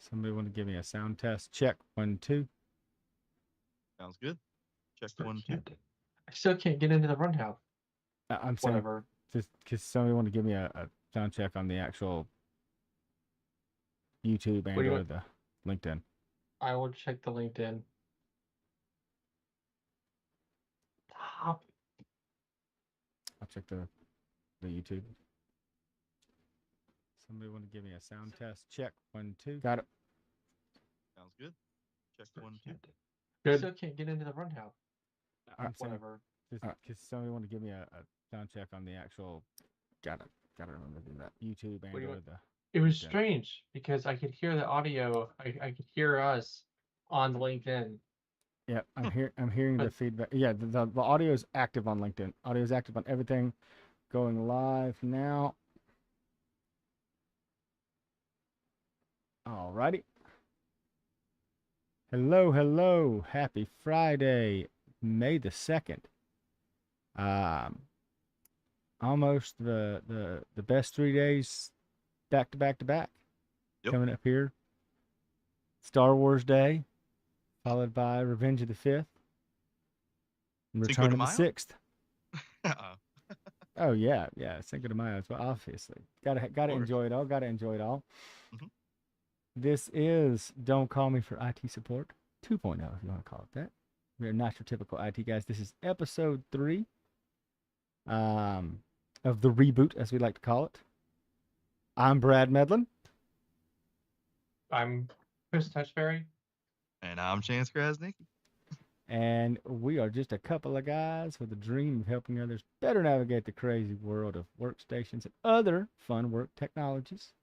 Somebody want to give me a sound test? Check 1, 2. Sounds good. Check Still 1, 2. can't- I still can't get into the runhouse. I'm saying Whatever. just because somebody want to give me a sound check on the actual YouTube What and do you or want? the LinkedIn. I will check the LinkedIn. Stop. I'll check the YouTube. Somebody want to give me a sound test? Check 1, 2. Got it. Sounds good. Check Still 1, 2. can't- I Good. still can't get into the runhouse. I'm saying Whatever. just because somebody want to give me a sound check on the actual. Got it. Got to remember to do that. YouTube and What do you or want? the. It was LinkedIn. strange because I could hear the audio. I could hear us on the LinkedIn. Yeah, I'm hearing the But feedback. Yeah, the audio is active on LinkedIn. Audio is active on everything. Going live now. Alrighty. Hello, hello. Happy Friday, May the 2nd. Um, almost the best 3 days back to back to back. Yep. Coming up here. Star Wars Day, followed by Revenge of the 5th, and Cinco Return de of the Mayo? 6th. Uh-oh. Oh yeah, Cinco de Mayo as well. Obviously, gotta course. enjoy it all. Gotta enjoy it all. Mhm. This is Don't Call Me for IT Support 2.0, if you want to call it that. We are not your typical IT guys. This is episode 3 of the reboot, as we like to call it. I'm Brad Medlin. I'm Chris Touchberry. And I'm Chance Krasnicki. And we are just a couple of guys with a dream of helping others better navigate the crazy world of workstations and other fun work technologies.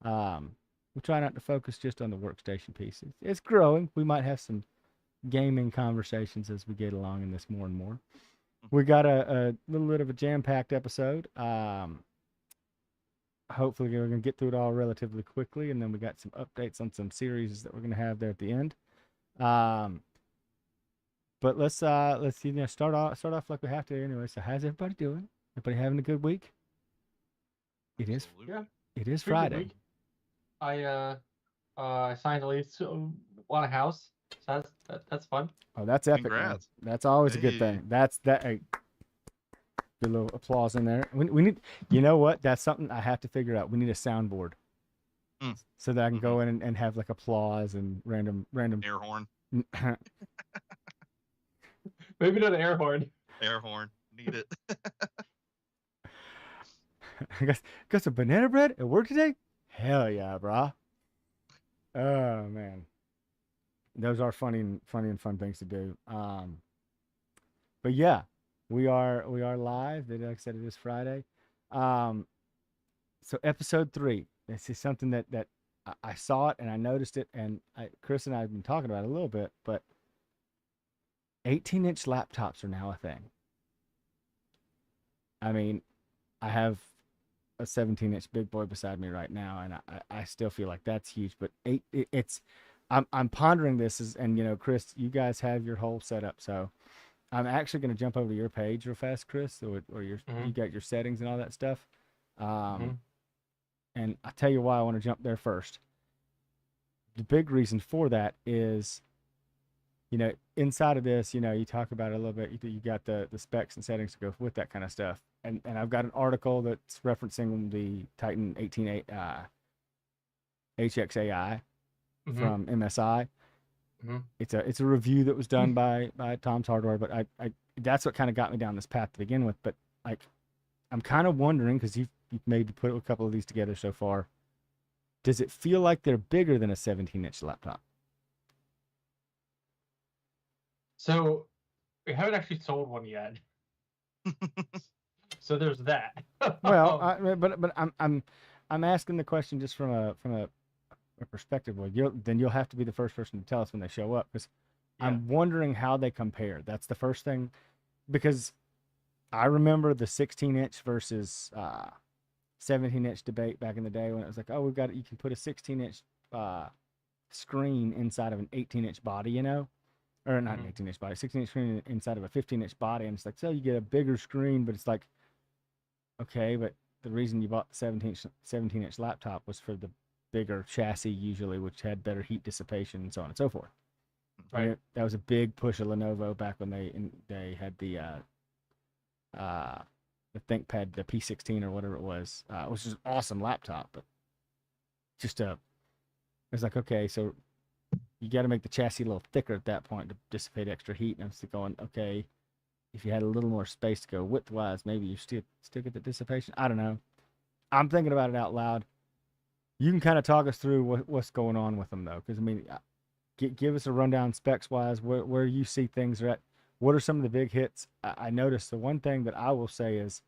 We try not to focus just on the workstation pieces. It's growing. We might have some gaming conversations as we get along in this more and more. We got a little bit of a jam-packed episode. Hopefully we're going to get through it all relatively quickly, and then we got some updates on some series that we're going to have there at the end. But let's start off like we have to anyway. So how's everybody doing? Everybody having a good week? It is. Absolutely. Yeah. It is Pretty good Friday. week. I signed a lease on a house. So that's fun. Oh, that's epic, man. Congrats. That's always a good Hey. thing. Hey, good little applause in there. We need. You know what? That's something I have to figure out. We need a soundboard. So that I can go in and have like applause and random. Air horn. Maybe not an air horn. Air horn. Need it. I got some banana bread at work today? Hell yeah, brah. Oh man. Those are funny and fun things to do. But yeah, we are live. Like I said, it is Friday. So episode 3. This is something that I saw it and I noticed it, and Chris and I have been talking about it a little bit, but 18-inch laptops are now a thing. I mean, I have a 17-inch big boy beside me right now, and I still feel like that's huge. But I'm pondering this, and you know, Chris, you guys have your whole setup, so I'm actually going to jump over to your page real fast, Chris, or you got your settings and all that stuff. And I'll tell you why I want to jump there first. The big reason for that is, you know, inside of this, you know, you talk about it a little bit. You got the specs and settings to go with that kind of stuff. And I've got an article that's referencing the Titan 18 HXAI from MSI. It's a review that was done by Tom's Hardware, but I that's what kind of got me down this path to begin with. But like, I'm kind of wondering, because you've maybe put a couple of these together so far. Does it feel like they're bigger than a 17-inch laptop? So we haven't actually sold one yet. So there's that. Well, but I'm asking the question just from a perspective. Well, you'll have to be the first person to tell us when they show up, because I'm wondering how they compare. That's the first thing, because I remember the 16-inch versus 17-inch debate back in the day when it was like, oh, you can put a 16-inch screen inside of an 18-inch body, you know, or not an 18-inch body, 16-inch screen inside of a 15-inch body, and it's like, so you get a bigger screen, but it's like, okay, but the reason you bought the 17-inch laptop was for the bigger chassis usually, which had better heat dissipation and so on and so forth. Right. That was a big push of Lenovo back when they had the ThinkPad, the P16 or whatever it was, which was an awesome laptop, but just it's like, okay, so you got to make the chassis a little thicker at that point to dissipate extra heat. And I'm still going, okay, if you had a little more space to go widthwise, maybe you still get the dissipation. I don't know. I'm thinking about it out loud. You can kind of talk us through what's going on with them though, because I mean, give us a rundown specs wise where you see things are at. What are some of the big hits? I noticed the one thing that I will say is,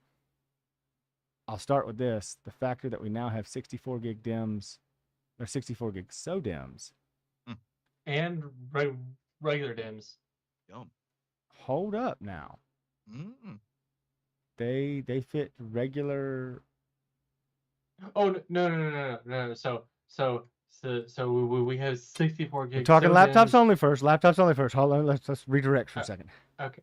I'll start with this: the factor that we now have 64 gig DIMMs or 64 gig SODIMMs. And regular DIMMs. Yum. Hold up now. Mm. They fit regular. Oh no. So we have 64 We're gig. talking laptops SODIMMs. only first. Laptops only first. Hold on. Let's redirect for a second. Okay.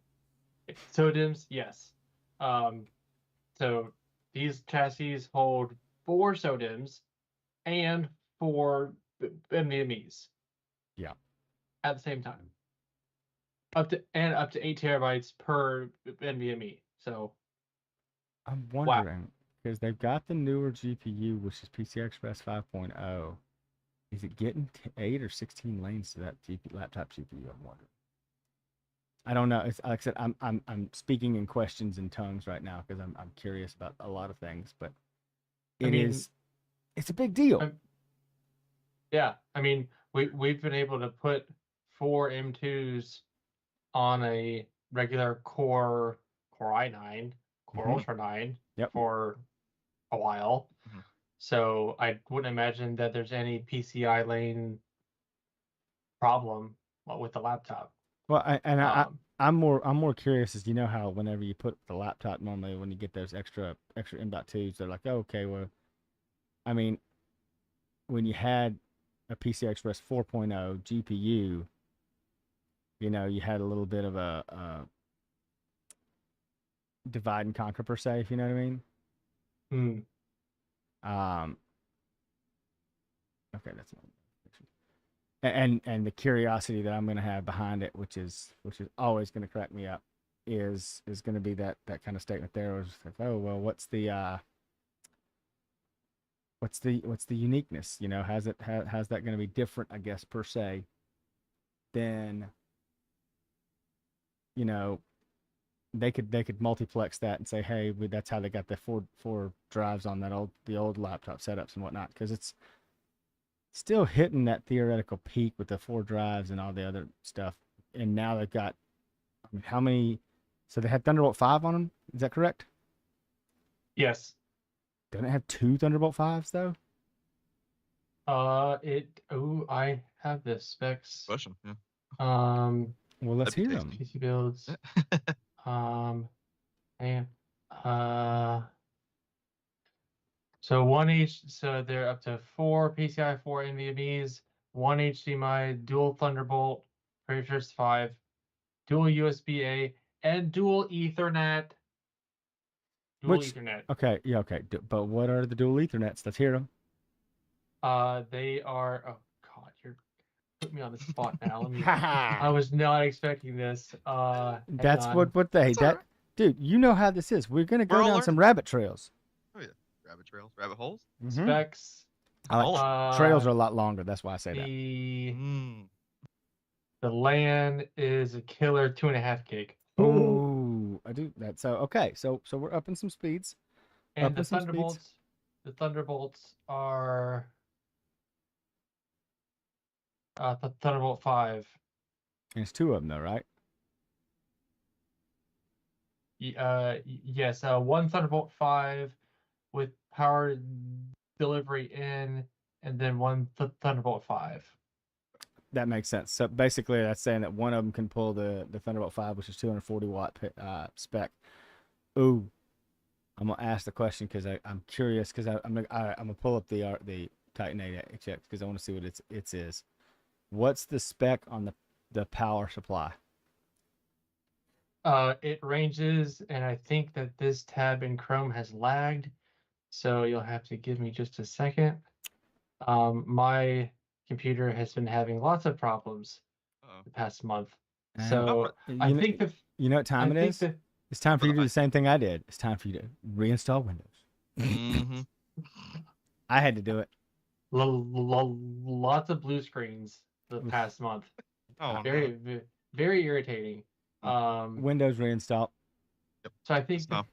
SODIMMs, yes. So these chassis hold 4 SODIMMs and 4 NVMe's. Yeah. At the same time. Up to 8 terabytes per NVMe. So I'm wondering because they've got the newer GPU, which is PCI Express 5.0. Is it getting 8 or 16 lanes to that laptop GPU? I'm wondering. I don't know. It's like I said, I'm speaking in questions and tongues right now because I'm curious about a lot of things, but it's a big deal. Yeah, I mean, we've been able to put 4 M2s on a regular Core i9, Core Ultra 9 for a while. Mm-hmm. So I wouldn't imagine that there's any PCI lane problem with the laptop. Well, I'm more curious as you know how whenever you put the laptop, normally when you get those extra M.2s, they're like, oh, okay, well, I mean, when you had a PCI Express 4.0 GPU, you know, you had a little bit of a divide and conquer per se, if you know what I mean. Okay, that's not. And the curiosity that I'm going to have behind it, which is always going to crack me up, is going to be that kind of statement there. Was like, oh well, what's the uniqueness? You know, how's that going to be different? I guess per se, than, you know, they could multiplex that and say, hey, that's how they got the four drives on the old laptop setups and whatnot, because it's still hitting that theoretical peak with the 4 drives and all the other stuff. And now they've got, I mean, how many? So they had Thunderbolt 5 on them. Is that correct? Yes. Don't it have 2 Thunderbolt 5s though? I have the specs. Question. Yeah. Well, let's hear them. PC builds. And so so they're up to 4 PCI 4 NVMe's, 1 HDMI, dual Thunderbolt, Predators 5, dual USB-A, and dual Ethernet. Okay, yeah, okay. But what are the dual Ethernets? Let's hear them. They are. Oh God, you're putting me on the spot now. I was not expecting this. That's what they that. Right. Dude, you know how this is. We're gonna go down some rabbit trails. Oh yeah, rabbit trails, rabbit holes. Mm-hmm. Specs. I like trails are a lot longer. That's why I say that. The LAN is a killer 2.5 gig. Oh, I do that. So okay, so we're upping some speeds. And the Thunderbolts are the Thunderbolt 5. And it's 2 of them though, right? Yes, 1 Thunderbolt 5 with power delivery in, and then 1 Thunderbolt 5. That makes sense. So basically, that's saying that one of them can pull the Thunderbolt 5, which is 240 watt spec. Ooh, I'm gonna ask the question because I'm curious, because I'm gonna pull up the Titan 8HX because I want to see what it is. What's the spec on the power supply? It ranges, and I think that this tab in Chrome has lagged, so you'll have to give me just a second. My computer has been having lots of problems Uh-oh. the past month. Uh, So I you know, think the you know what time I it think is? the It's time for For you the to do the ice. same thing I did. It's time for you to reinstall Windows. Mm-hmm. I had to do it. lots of blue screens the Oof. past month. Oh, no. Very irritating. Mm. Windows reinstall. Yep. So It's tough.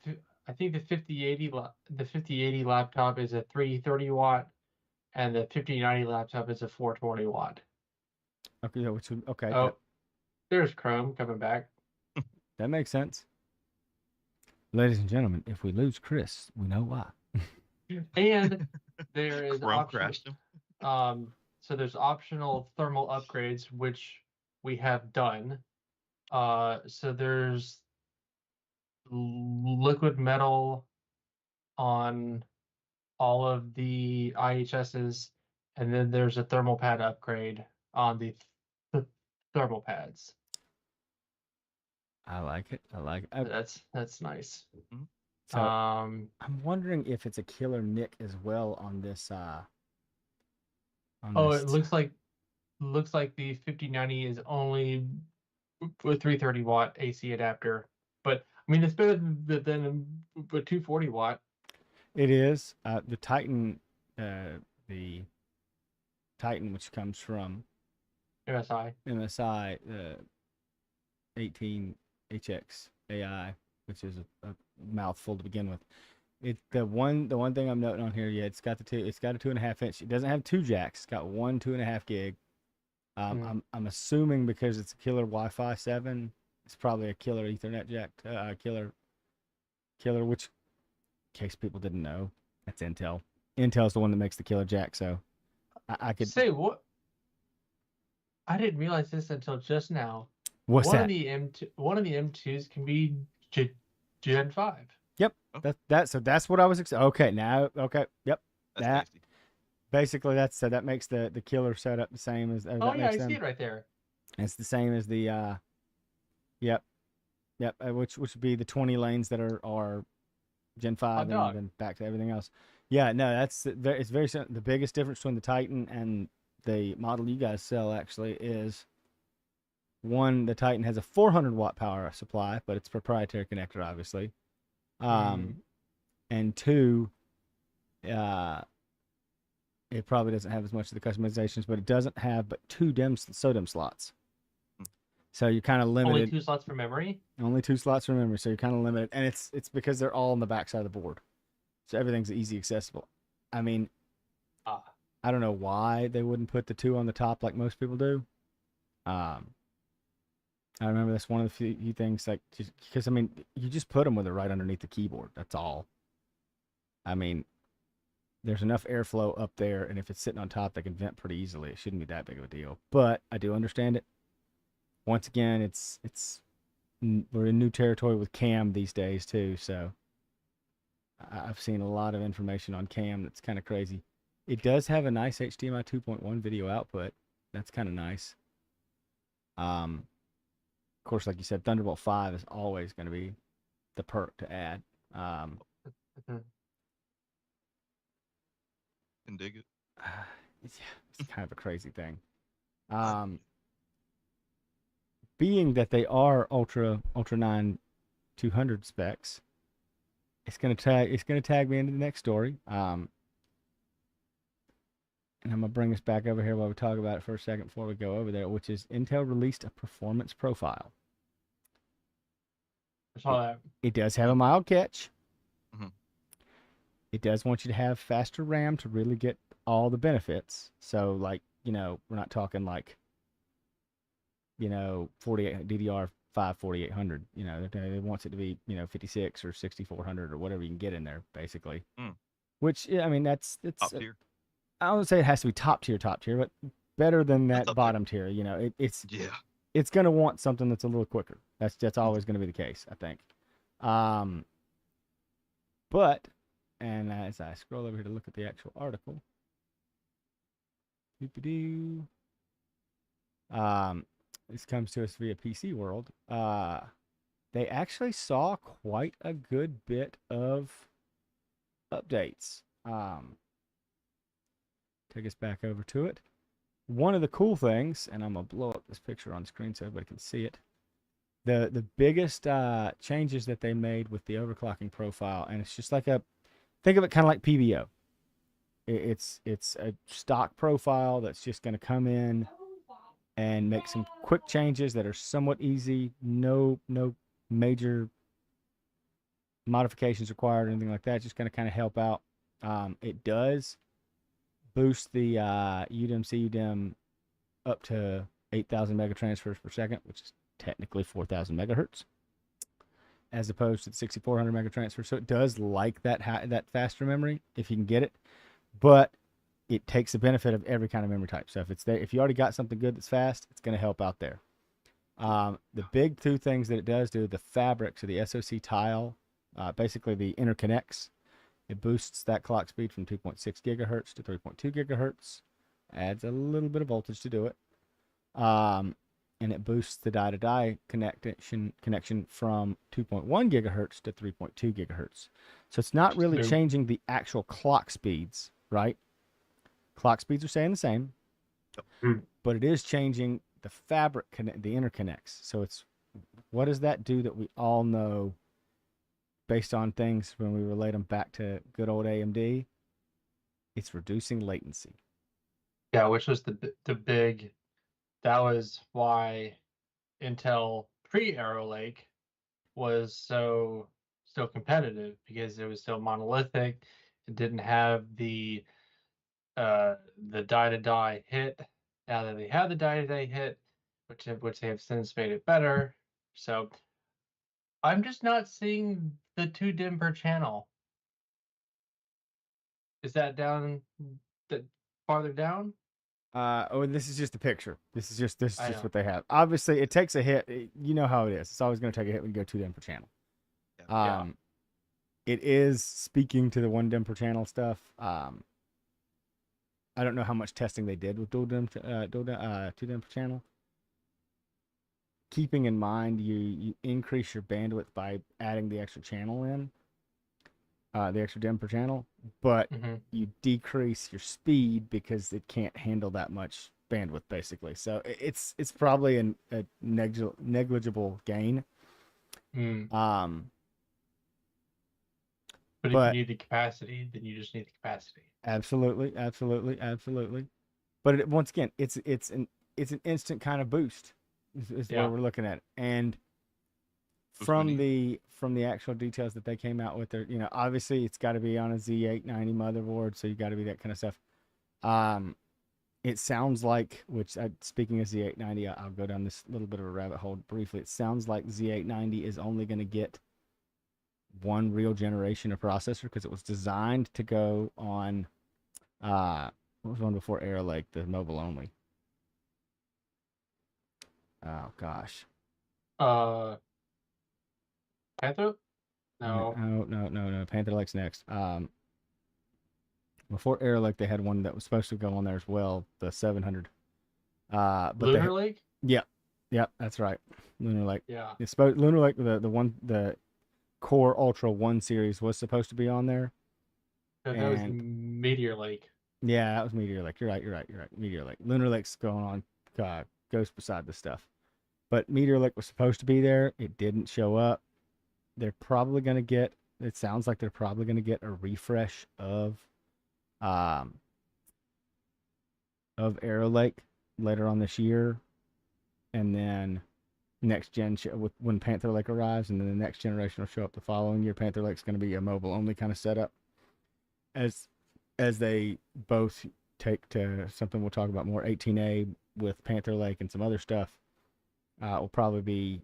I think the 5080 laptop is a 330 watt, and the 5090 laptop is a 420 watt. Okay, yeah, okay, Oh, there's Chrome coming back. that makes sense. Ladies and gentlemen, if we lose Chris, we know why. And there is Chrome crashed him. so there's optional thermal upgrades which we have done. So there's liquid metal on all of the IHSs, and then there's a thermal pad upgrade on the thermal pads. I like it. I like it. That's nice. Mhm. So Um, I'm wondering if it's a killer nick as well on this. On oh, this. it looks like the 5090 is only a 330 watt AC adapter, but I mean it's better than a 240 watt. It is the Titan. The Titan, which comes from MSI. MSI 18HX AI, which is a mouthful to begin with. The one thing I'm noting on here, yeah, it's got a 2.5 inch. It doesn't have two jacks. It's got one 2.5 gig. I'm assuming because it's a killer Wi-Fi 7, it's probably a killer Ethernet jack. Killer, which in case people didn't know, that's Intel. Intel's the one that makes the killer jack. So I could Say what? I didn't realize this until just now. What's One that? of the M2s can be Gen 5. Yep. Oh. So that's what I was okay, now okay. Yep. That's That tasty. basically that makes the killer setup the same as Oh that yeah, I makes see them. it right there. It's the same as the yep. Yep, which would be the 20 lanes that are Gen 5 and Dog. then back to everything else. Yeah, no, it's very the biggest difference between the Titan and the model you guys sell actually is one, the Titan has a 400 watt power supply, but it's proprietary connector obviously. And two, it probably doesn't have as much of the customizations, but it doesn't have but two SODIMM slots. Mm. So you're kind of limited. Only 2 slots for memory. Only 2 slots for memory, so you're kind of limited, and it's because they're all on the back side of the board, so everything's easy accessible. I mean, I don't know why they wouldn't put the 2 on the top like most people do. I remember that's one of the few things, like, because I mean, you just put them with it right underneath the keyboard. That's all. I mean, there's enough airflow up there, and if it's sitting on top, they can vent pretty easily. It shouldn't be that big of a deal. But I do understand it. Once again, we're in new territory with cam these days too, so I've seen a lot of information on cam that's kind of crazy. It does have a nice HDMI 2.1 video output. That's kind of nice. Of course, like you said, Thunderbolt 5 is always going to be the perk to add. Can dig it. It's kind of a crazy thing. Being that they are Ultra 9 200 specs, it's gonna tag me into the next story. And I'm gonna bring us back over here while we talk about it for a second before we go over there, which is Intel released a performance profile. I saw that. It does have a mild catch. Mm-hmm. It does want you to have faster RAM to really get all the benefits. So, like, we're not talking like, 48 DDR5 4800. They wants it to be 56 or 6400 or whatever you can get in there, basically. Which, I mean, it's top tier. I don't say it has to be top tier, but better than that bottom tier. It's gonna want something that's a little quicker. That's always gonna be the case, I think. But, and as I scroll over here to look at the actual article, this comes to us via PC World. They actually saw quite a good bit of updates. take us back over to it. One of the cool things, and I'm gonna blow up this picture on screen so everybody can see it. The biggest changes that they made with the overclocking profile, and it's just like think of it kind of like PBO. It's a stock profile that's just going to come in and make some quick changes that are somewhat easy. No major modifications required or anything like that. Just going to kind of help out. It does boost the UDIM CUDIM up to 8,000 megatransfers per second, which is technically 4,000 megahertz, as opposed to the 6,400 megatransfer. So it does like that faster memory if you can get it, but it takes the benefit of every kind of memory type. So if it's there, if you already got something good that's fast, it's going to help out there. The big two things that it does do, the fabric, so the SoC tile, basically the interconnects, it boosts that clock speed from 2.6 gigahertz to 3.2 gigahertz, adds a little bit of voltage to do it. And it boosts the die-to-die connection from 2.1 gigahertz to 3.2 gigahertz. So it's not really changing the actual clock speeds, right? Clock speeds are staying the same, but it is changing the fabric, the interconnects. So it's, what does that do that we all know based on things when we relate them back to good old AMD? It's reducing latency. Yeah, which was the big. That was why Intel pre-Arrow Lake was so competitive, because it was still monolithic. It didn't have the die-to-die hit. Now that they have the die-to-die hit, which they have since made it better. So I'm just not seeing the 2 DIMM per channel. Is that down farther down? This is just a picture. This is just what they have. Obviously, it takes a hit. You know how it is. It's always going to take a hit when you go 2 DIMM per channel. Yeah. It is speaking to the 1 DIMM per channel stuff. I don't know how much testing they did with 2 DIMM per channel. Keeping in mind, you increase your bandwidth by adding the extra channel in, the extra DIMM per channel, but you decrease your speed because it can't handle that much bandwidth, basically. So it's probably a negligible gain. But if you need the capacity, then you just need the capacity. Absolutely. But once again, it's an instant kind of boost. Is the way we're looking at it. And from the actual details that they came out with, there, obviously it's got to be on a Z890 motherboard, so you got to be that kind of stuff. It sounds like, speaking of Z890, I'll go down this little bit of a rabbit hole briefly. It sounds like Z890 is only going to get one real generation of processor, because it was designed to go on what was one before Arrow Lake, the mobile only. Oh gosh. Panther? No. No. Panther Lake's next. Before Arrow Lake, they had one that was supposed to go on there as well, the 700. But Lunar Lake? Yeah, that's right. Lunar Lake. Yeah. It's supposed Lunar Lake, the Core Ultra 1 series was supposed to be on there. That was Meteor Lake. Yeah, that was Meteor Lake. You're right. Meteor Lake. Lunar Lake's going on, goes beside the stuff. But Meteor Lake was supposed to be there. It didn't show up. They're probably going to get, it sounds like they're probably going to get a refresh of Arrow Lake later on this year. And then next gen, when Panther Lake arrives, and then the next generation will show up the following year. Panther Lake's going to be a mobile only kind of setup. As they both take to something we'll talk about more, 18A with Panther Lake and some other stuff, will probably be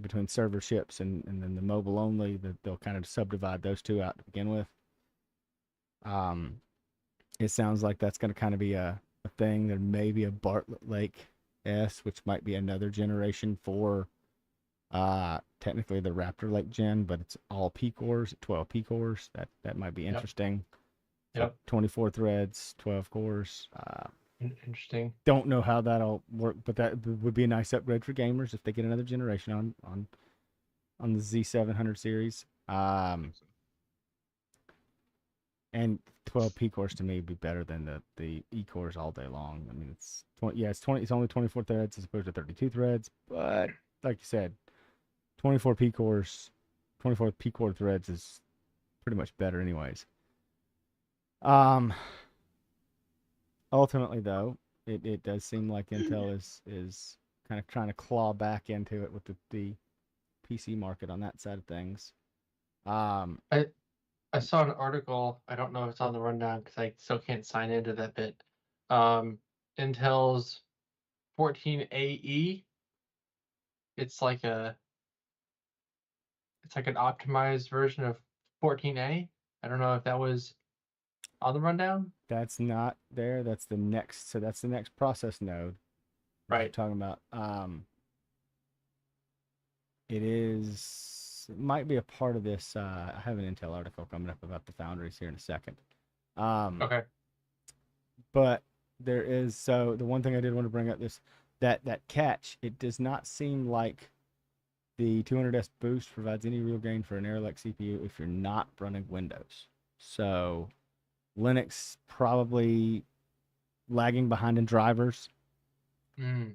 between server ships and then the mobile only. They'll kind of subdivide those two out to begin with. It sounds like that's going to kind of be a thing. There may be a Bartlett Lake S, which might be another generation for technically the Raptor Lake gen, but it's all P cores, 12 P cores. That might be interesting. Yep. 24 threads, 12 cores. Interesting. Don't know how that'll work, but that would be a nice upgrade for gamers if they get another generation on the Z700 series. And 12 P cores to me would be better than the E cores all day long. I mean, it's 20. Yeah, it's only 24 threads as opposed to 32 threads. But like you said, 24 P cores, 24 P core threads is pretty much better, anyways. Ultimately, though, it does seem like Intel is kind of trying to claw back into it with the PC market on that side of things. I saw an article. I don't know if it's on the rundown because I still can't sign into that bit. Intel's 14AE. It's like an optimized version of 14A. I don't know if that was on the rundown. That's not there. That's the next. So that's the next process node. We're Right. talking about. It might be a part of this. I have an Intel article coming up about the foundries here in a second. Okay. But there is, so the one thing I did want to bring up that catch. It does not seem like the 200S boost provides any real gain for an Arrow Lake CPU if you're not running Windows. So Linux probably lagging behind in drivers.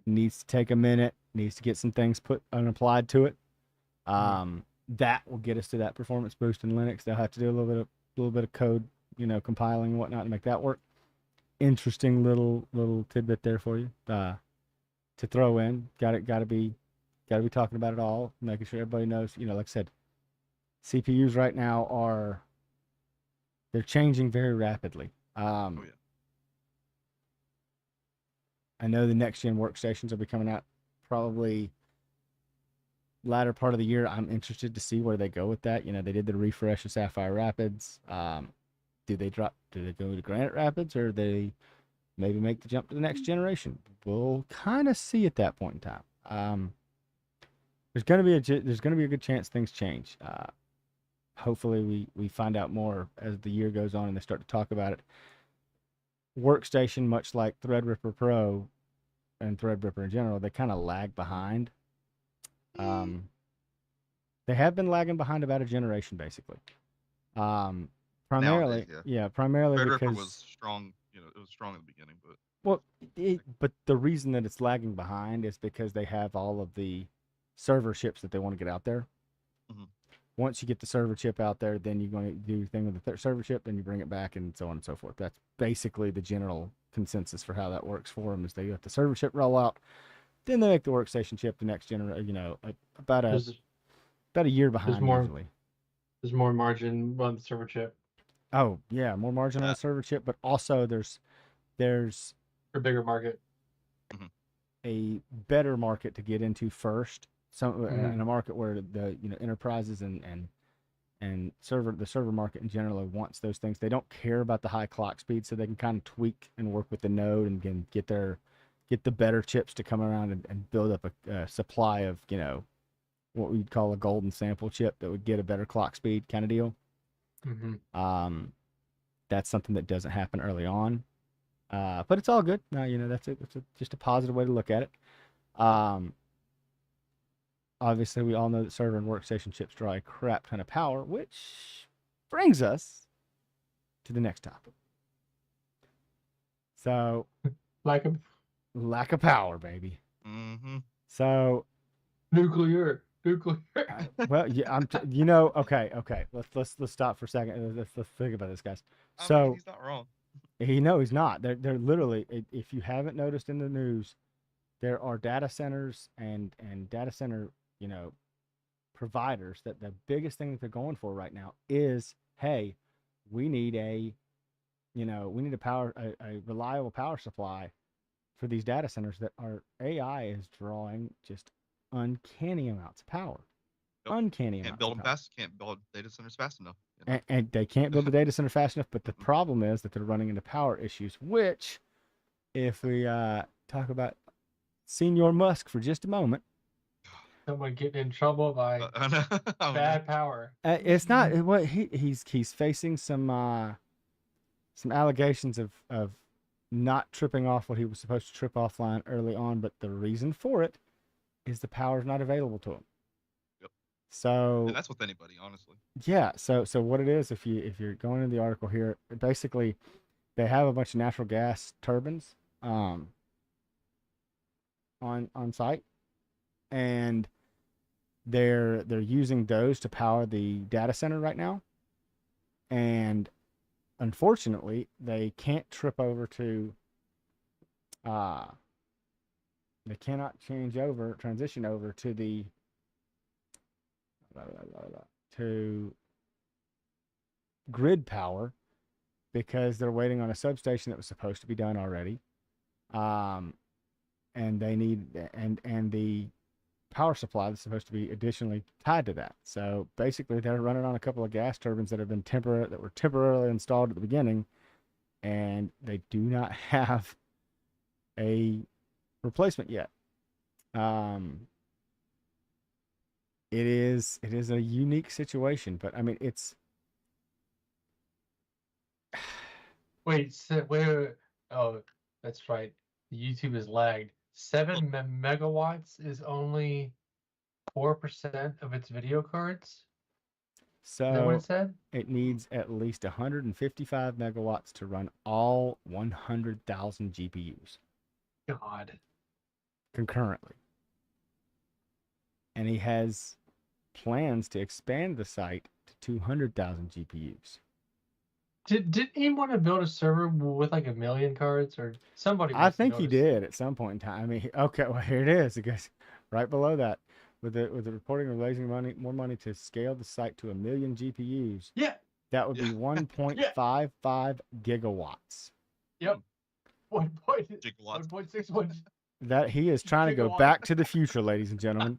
Needs to take a minute. Needs to get some things put and applied to it. That will get us to that performance boost in Linux. They'll have to do a little bit of code, compiling and whatnot to make that work. Interesting little tidbit there for you to throw in. Got to be talking about it all, making sure everybody knows. Like I said, CPUs right now they're changing very rapidly. Oh, yeah. I know the next gen workstations will be coming out probably latter part of the year. I'm interested to see where they go with that. They did the refresh of Sapphire Rapids. Do they go to Granite Rapids, or they maybe make the jump to the next generation? We'll kind of see at that point in time. There's gonna be a good chance things change. Hopefully we find out more as the year goes on and they start to talk about it. Workstation, much like Threadripper Pro and Threadripper in general, they kind of lag behind. They have been lagging behind about a generation, basically. Primarily, Nowadays, primarily Threadripper because was strong. It was strong in the beginning, but but the reason that it's lagging behind is because they have all of the server chips that they want to get out there. Mhm. Once you get the server chip out there, then you're going to do your thing with the server chip, then you bring it back, and so on and so forth. That's basically the general consensus for how that works for them. Is they let the server chip roll out, then they make the workstation chip the next generation. About a year behind usually. There's more margin on the server chip. Oh yeah, more margin on the server chip, but also there's a bigger market, a better market to get into first. In a market where the enterprises and the server market in general wants those things. They don't care about the high clock speed, so they can kind of tweak and work with the node and get the better chips to come around and build up a supply of what we'd call a golden sample chip that would get a better clock speed kind of deal. That's something that doesn't happen early on, but it's all good. That's just a positive way to look at it. Obviously, we all know that server and workstation chips draw a crap ton of power, which brings us to the next topic. So, lack of power, baby. So, nuclear. Well, yeah, okay. Let's stop for a second. Let's think about this, guys. He's not wrong. He's not. They're literally. If you haven't noticed in the news, there are data centers and data center providers that the biggest thing that they're going for right now is, hey, we need a reliable power supply for these data centers that our AI is drawing just uncanny amounts of power. Uncanny amounts. Can't build data centers fast enough. And they can't build the data center fast enough, but the problem is that they're running into power issues, which, if we talk about Senior Musk for just a moment. Someone getting in trouble by bad power. It's not what he's facing some allegations of not tripping off what he was supposed to trip offline early on, but the reason for it is the power is not available to him. Yep. So And that's with anybody, honestly. yeah, so what it is, if you're going into the article here, basically they have a bunch of natural gas turbines on site, and they're using those to power the data center right now. And unfortunately, they can't uh they cannot transition over to the to grid power because they're waiting on a substation that was supposed to be done already. Um, and they need and the power supply that's supposed to be additionally tied to that. So basically, they're running on a couple of gas turbines that were temporarily installed at the beginning, and they do not have a replacement yet. It is a unique situation, but I mean it's Wait, wait. Oh, that's right. YouTube is lagged. 7 megawatts is only 4% of its video cards. Is that what so it said? it needs at least 155 megawatts to run all 100,000 GPUs God. concurrently. And he has plans to expand the site to 200,000 GPUs. Didn't he want to build a server with like 1 million cards, or somebody? I think he noticed it. did at some point in time. I mean, okay, well here it is. It goes right below that with the reporting of raising more money to scale the site to 1 million GPUs. Yeah. That would be Yeah. 1.55 gigawatts. Yep. 1 point, Gigawatts. 1.61. That he is trying to go Gigawatt. back to the future, ladies and gentlemen.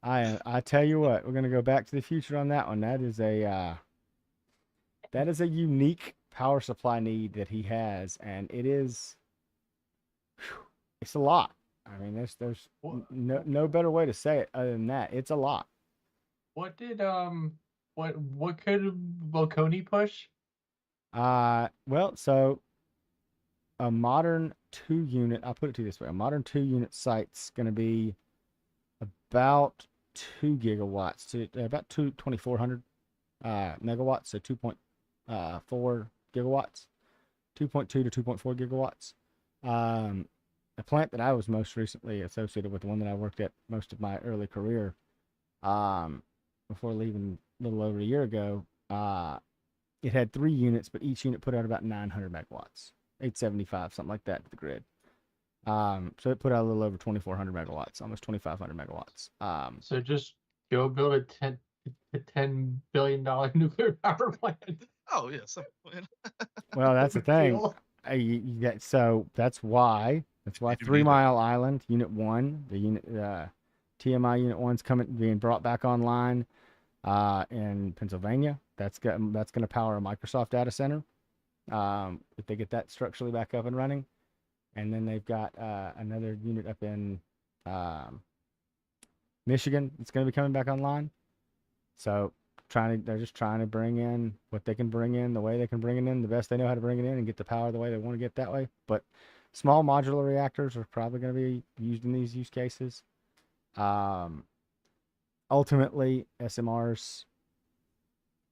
I tell you what, we're gonna go back to the future on that one. That is a unique power supply need that he has, and it's a lot. I mean, there's no better way to say it other than that. It's a lot. What did what could Volconi push? Well, so a modern 2-unit, I'll put it to you this way, a modern 2-unit site's going to be about 2 gigawatts to about 2,400 megawatts, so 2.4 gigawatts, 2.2 to 2.4 gigawatts. The plant that I was most recently associated with, the one that I worked at most of my early career, before leaving a little over a year ago, it had 3 units, but each unit put out about 900 megawatts, 875, something like that to the grid. So it put out a little over 2,400 megawatts, almost 2,500 megawatts. So just go build a $10 billion nuclear power plant. Oh yeah, so plan. Well, that's the thing. Deal. So that's why 3 Mile Island Unit 1, the unit TMI Unit 1's being brought back online in Pennsylvania. That's going to power a Microsoft data center if they get that structurally back up and running. And then they've got another unit up in Michigan that's going to be coming back online. So they're just trying to bring in what they can bring in, the way they can bring it in, the best they know how to bring it in, and get the power the way they want to get that way. But small modular reactors are probably going to be used in these use cases. Ultimately, SMRs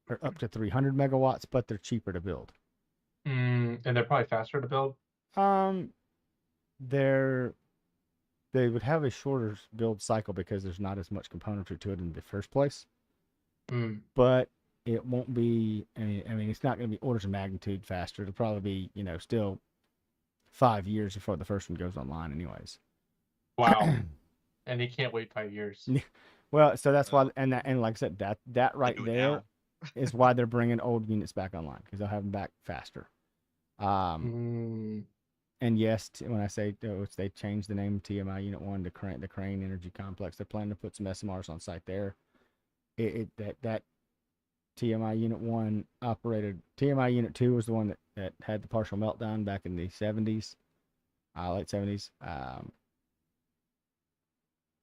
are up to 300 megawatts, but they're cheaper to build. And they're probably faster to build. They would have a shorter build cycle because there's not as much componentry to it in the first place. But it won't be. I mean, it's not going to be orders of magnitude faster. It'll probably be, still 5 years before the first one goes online, anyways. Wow. And they can't wait 5 years. Well, so that's why, and like I said, that right do it there now. is why they're bringing old units back online, because they'll have them back faster. And yes, when I say they changed the name TMI Unit 1 to the Crane Energy Complex, they're planning to put some SMRs on site there. That TMI Unit 1 operated. TMI Unit 2 was the one that had the partial meltdown back in the 70s, late 70s.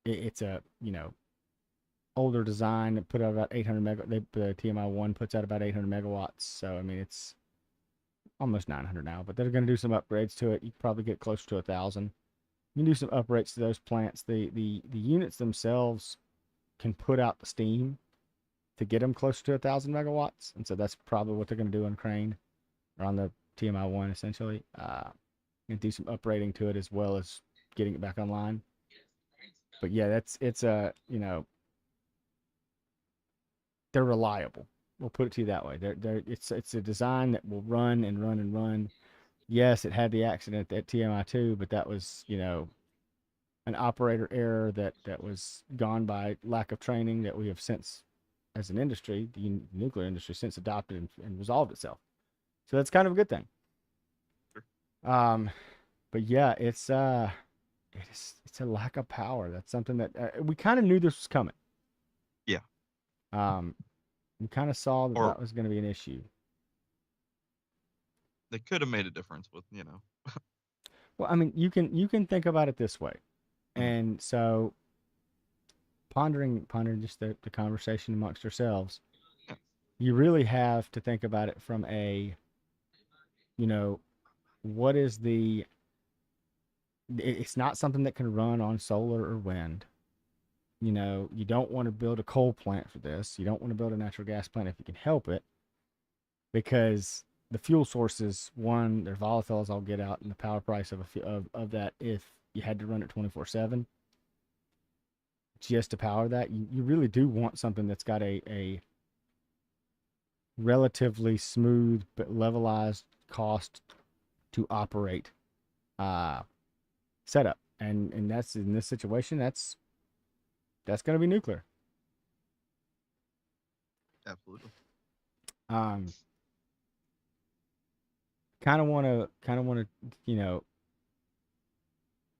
It's a, older design that put out about 800 the TMI 1 puts out about 800 megawatts. So, I mean, it's almost 900 now, but they're going to do some upgrades to it. You can probably get closer to 1,000. You can do some upgrades to those plants. The units themselves can put out the steam to get them closer to 1,000 megawatts, and so that's probably what they're going to do on Crane or on the TMI1 essentially, and do some uprating to it as well as getting it back online. But yeah, it's a they're reliable. We'll put it to you that way. It's a design that will run and run and run. Yes, it had the accident at TMI2, but that was an operator error that was gone by lack of training that we have since, as an industry, the nuclear industry, since adopted and resolved itself. So that's kind of a good thing. But yeah, it's a lack of power. That's something that we kind of knew this was coming. Yeah. We kind of saw that Or- that was going to be an issue. They could have made a difference with, Well, I mean, you can think about it this way, Mhm. and so pondering just the conversation amongst ourselves, Yeah. you really have to think about it from a, what is it's not something that can run on solar or wind. You don't want to build a coal plant for this. You don't want to build a natural gas plant if you can help it, because the fuel sources, one, they're volatile as all get out, and the power price of that, if you had to run it 24/7 just to power that, you really do want something that's got a relatively smooth but levelized cost to operate setup, and that's, in this situation, that's going to be nuclear. Absolutely. Kind of want to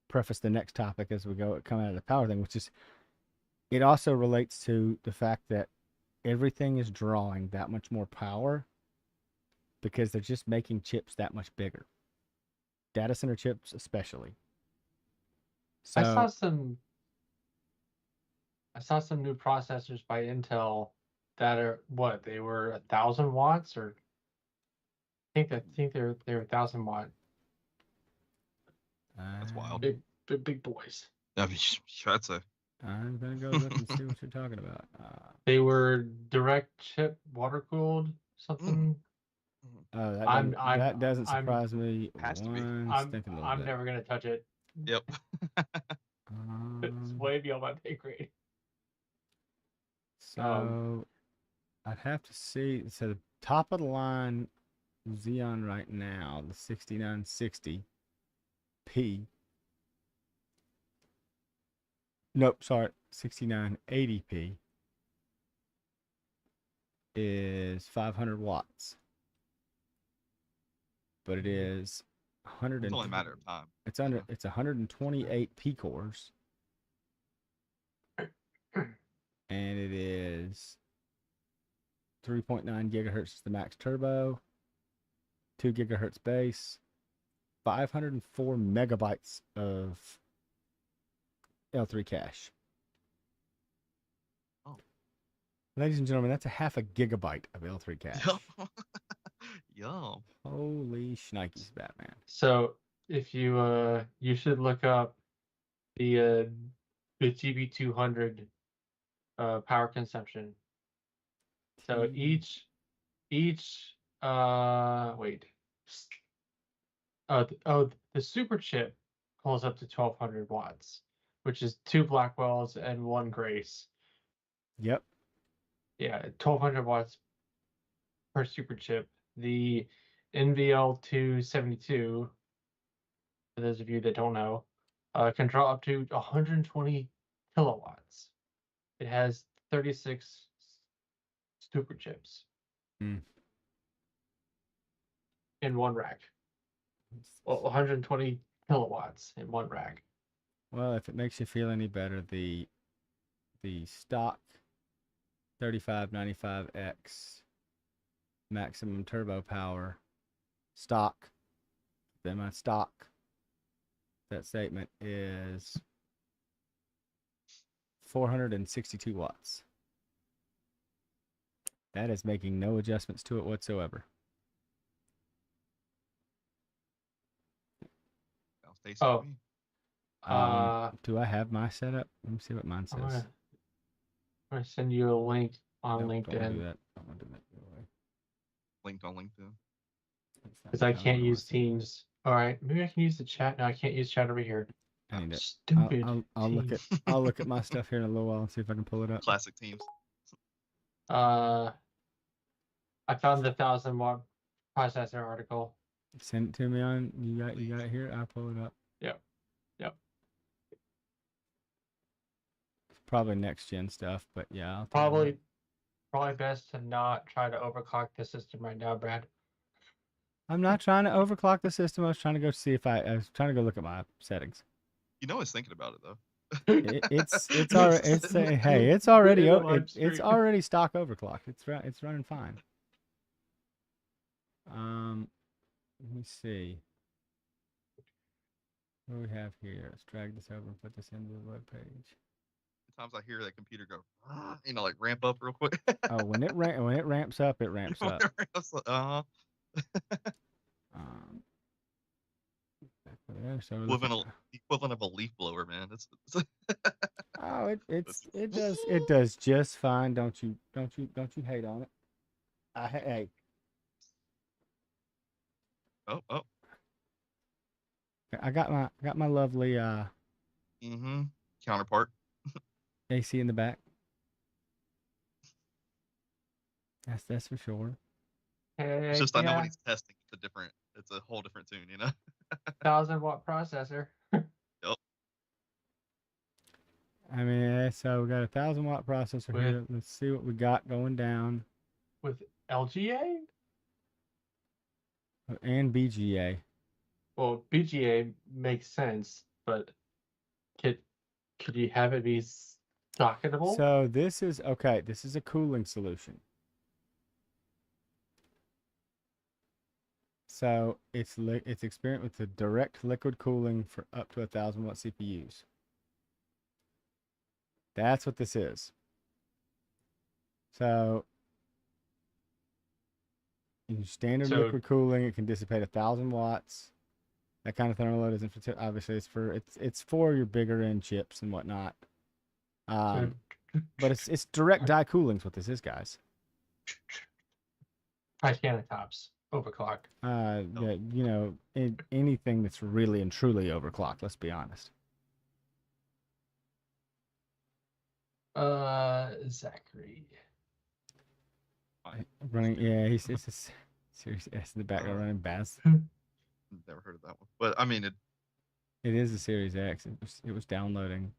preface the next topic as we come out of the power thing, which is, it also relates to the fact that everything is drawing that much more power because they're just making chips that much bigger. Data center chips especially. So I saw some new processors by Intel that are what, they were 1,000 watts, or I think they're 1,000 watt. That's wild. Big boys. I mean, that's a I'm gonna go look and see what you're talking about. They were direct chip water cooled something. Oh, that doesn't I'm- surprise me Has to be. one stinking little I'm bit. never gonna touch it. Yep. It's way beyond my pay grade. So I'd have to see. So the top of the line Xeon right now, the 6960P. Nope, sorry, 6980P is 500 watts, but it is 100. It's only a matter of time. It's 128 P cores, and it is 3.9 gigahertz is the max turbo, 2 gigahertz base, 504 megabytes of L3 cache. Oh. Ladies and gentlemen, that's a half a gigabyte of L3 cache. Yum. Holy shnikes, Batman. So if you should look up the GB200 power consumption. So each the super chip pulls up to 1,200 watts, which is 2 Blackwells and 1 Grace. Yep. Yeah, 1,200 watts per super chip. The NVL272, for those of you that don't know, can draw up to 120 kilowatts. It has 36 super chips in one rack. Well, 120 kilowatts in one rack. Well, if it makes you feel any better, the stock 3595X maximum turbo power stock, then my stock, that statement is 462 watts. That is making no adjustments to it whatsoever. That'll stay safe. Oh. Do I have my setup? Let me see what mine says. I'm gonna send you a link on Nope, don't want to do LinkedIn that. Don't want to do that. Go away. Linked on LinkedIn. That's not because the I kind of can't one I want use to see. Teams. All right, maybe I can use the chat. No, I can't use chat over here. I need it. Stupid. I'll look Teams. at my stuff here in a little while and see if I can pull it up. Classic teams. I found the 1,000-watt processor article. Send it to me on. You got it here. I'll pull it up. Yep. It's probably next gen stuff, but yeah, I'll tell you what. Probably best to not try to overclock the system right now, Brad. I'm not trying to overclock the system. I was trying to go see if I was trying to go look at my settings. You know, I was thinking about it though. It's already hey, it's already it's already stock overclocked. It's running fine. Let me see. What do we have here? Let's drag this over and put this into the web page. Sometimes I hear that computer go, like ramp up real quick. Oh, when it ramps up, it ramps up. Uh-huh. Back there, so Equivalent of a leaf blower, man. It's oh, it does just fine. Don't you hate on it. Hey. Oh. I got my lovely Counterpart. AC in the back. That's for sure. It's just I know when he's testing, it's a whole different tune, you know. 1,000-watt processor. Yep. I mean, so we got a 1,000-watt processor here. Let's see what we got going down. With LGA and BGA. Well, BGA makes sense, but could you have it be socketable? So this is okay. This is a cooling solution. So it's experienced with the direct liquid cooling for up to 1,000-watt CPUs. That's what this is. So in standard liquid cooling, it can dissipate 1,000 watts. That kind of thermal load isn't for obviously it's for your bigger end chips and whatnot. But it's direct die cooling is what this is, guys. Titanic tops overclocked. Yeah, you know, anything that's really and truly overclocked. Let's be honest. Zachary. Running, yeah, it's a Series S in the background running Bass. Never heard of that one, but I mean it is a Series X. It was downloading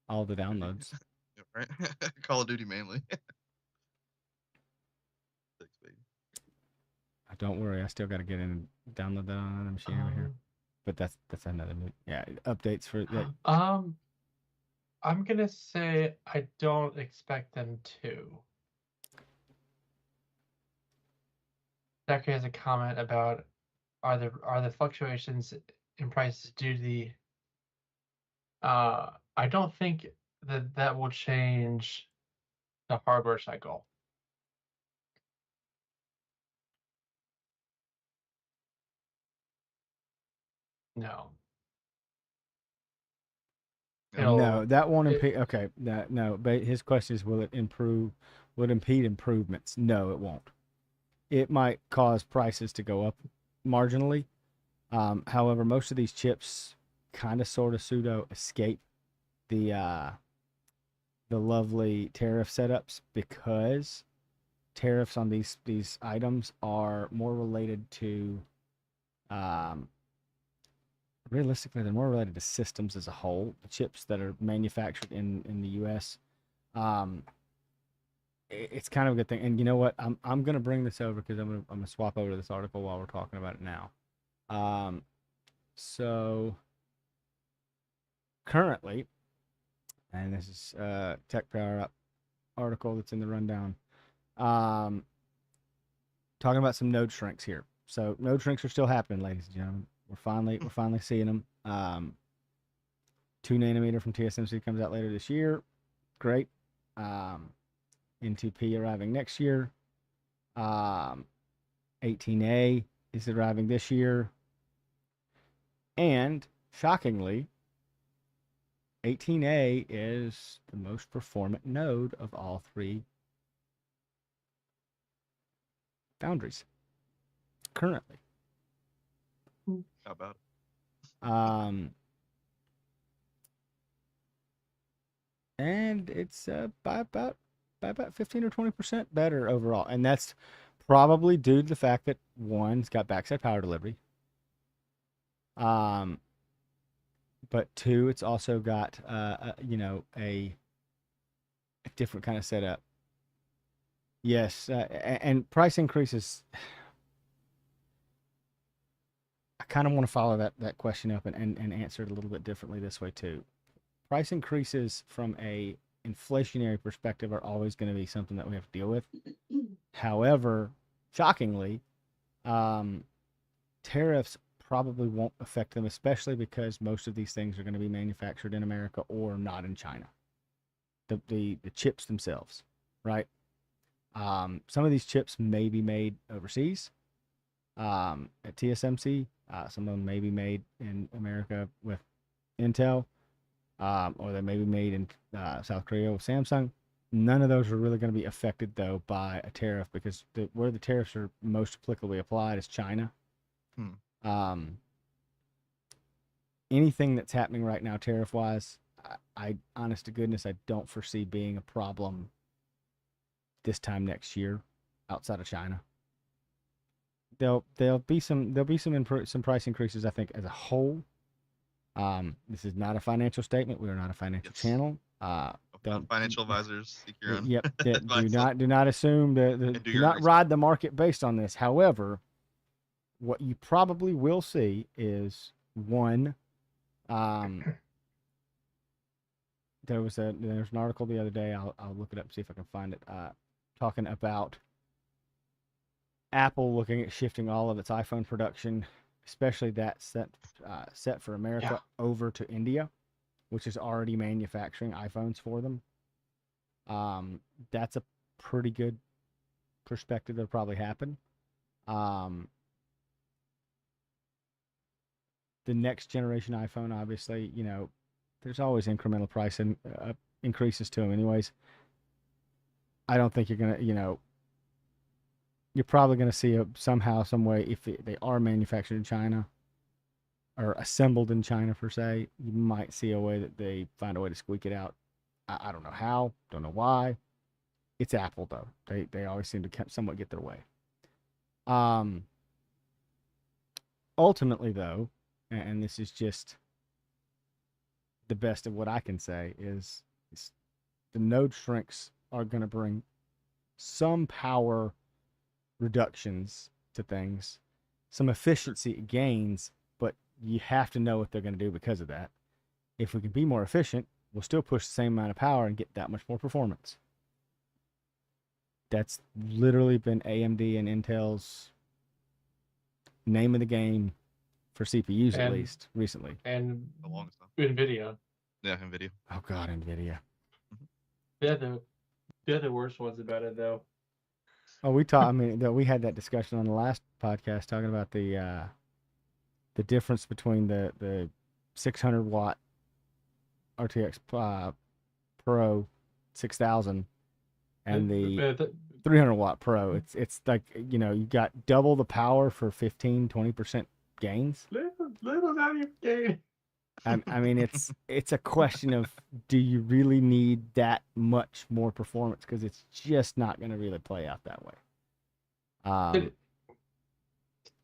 all the downloads. Right? Call of Duty mainly. Don't worry, I still got to get in and download that on another machine over here. But that's another new, updates for that. I'm gonna say I don't expect them to. Zachary has a comment about are the fluctuations in prices due to the I don't think that will change the hardware cycle. No. No, that won't impede. Okay, no. But his question is, will it impede improvements? No, it won't. It might cause prices to go up marginally. However, most of these chips kind of sort of pseudo escape the lovely tariff setups because tariffs on these items are more related to realistically, they're more related to systems as a whole. The chips that are manufactured in the U.S. It's kind of a good thing. And you know what? I'm gonna bring this over because I'm gonna swap over to this article while we're talking about it now. So currently, and this is Tech Power Up article that's in the rundown. Talking about some node shrinks here. So node shrinks are still happening, ladies and gentlemen. We're finally seeing them. 2 nanometer from TSMC comes out later this year. Great. N2P arriving next year. 18A is arriving this year. And shockingly, 18A is the most performant node of all three foundries currently. How about it? And it's by about 15 or 20% better overall, and that's probably due to the fact that one, it's got backside power delivery. But two, it's also got a different kind of setup. Yes, and price increases. I kind of want to follow that question up and answer it a little bit differently this way too. Price increases from a inflationary perspective are always going to be something that we have to deal with. However, shockingly, tariffs probably won't affect them, especially because most of these things are going to be manufactured in America or not in China. The chips themselves, right? Some of these chips may be made overseas at TSMC. Some of them may be made in America with Intel, or they may be made in South Korea with Samsung. None of those are really going to be affected, though, by a tariff because where the tariffs are most applicably applied is China. Anything that's happening right now tariff-wise, I honest to goodness, I don't foresee being a problem this time next year outside of China. There'll be some price increases, I think, as a whole. This is not a financial statement. We are not a financial channel. Financial advisors, seek your own. Yep. Do not assume do not ride the market based on this. However, what you probably will see is one. There's an article the other day. I'll look it up, see if I can find it. Talking about Apple looking at shifting all of its iPhone production, especially that set for America, over to India, which is already manufacturing iPhones for them. That's a pretty good perspective that'll probably happen. The next generation iPhone, obviously, there's always incremental price increases to them anyways. I don't think you're going to, you're probably going to see somehow, some way, if they are manufactured in China or assembled in China per se, you might see a way that they find a way to squeak it out. I don't know how, don't know why. It's Apple though. They always seem to somewhat get their way. Ultimately though, and this is just the best of what I can say, is the node shrinks are going to bring some power reductions to things, some efficiency gains, but you have to know what they're going to do because of that. If we can be more efficient, we'll still push the same amount of power and get that much more performance. That's literally been AMD and Intel's name of the game for CPUs, at least recently. And NVIDIA. Yeah, NVIDIA. Oh God, NVIDIA. They're the worst ones about it, though. Oh, we had that discussion on the last podcast talking about the difference between the 600 watt RTX Pro 6000 and the 300 watt Pro. It's like, you got double the power for 15-20% gains. Little value gain. I mean, it's a question of, do you really need that much more performance? Because it's just not going to really play out that way.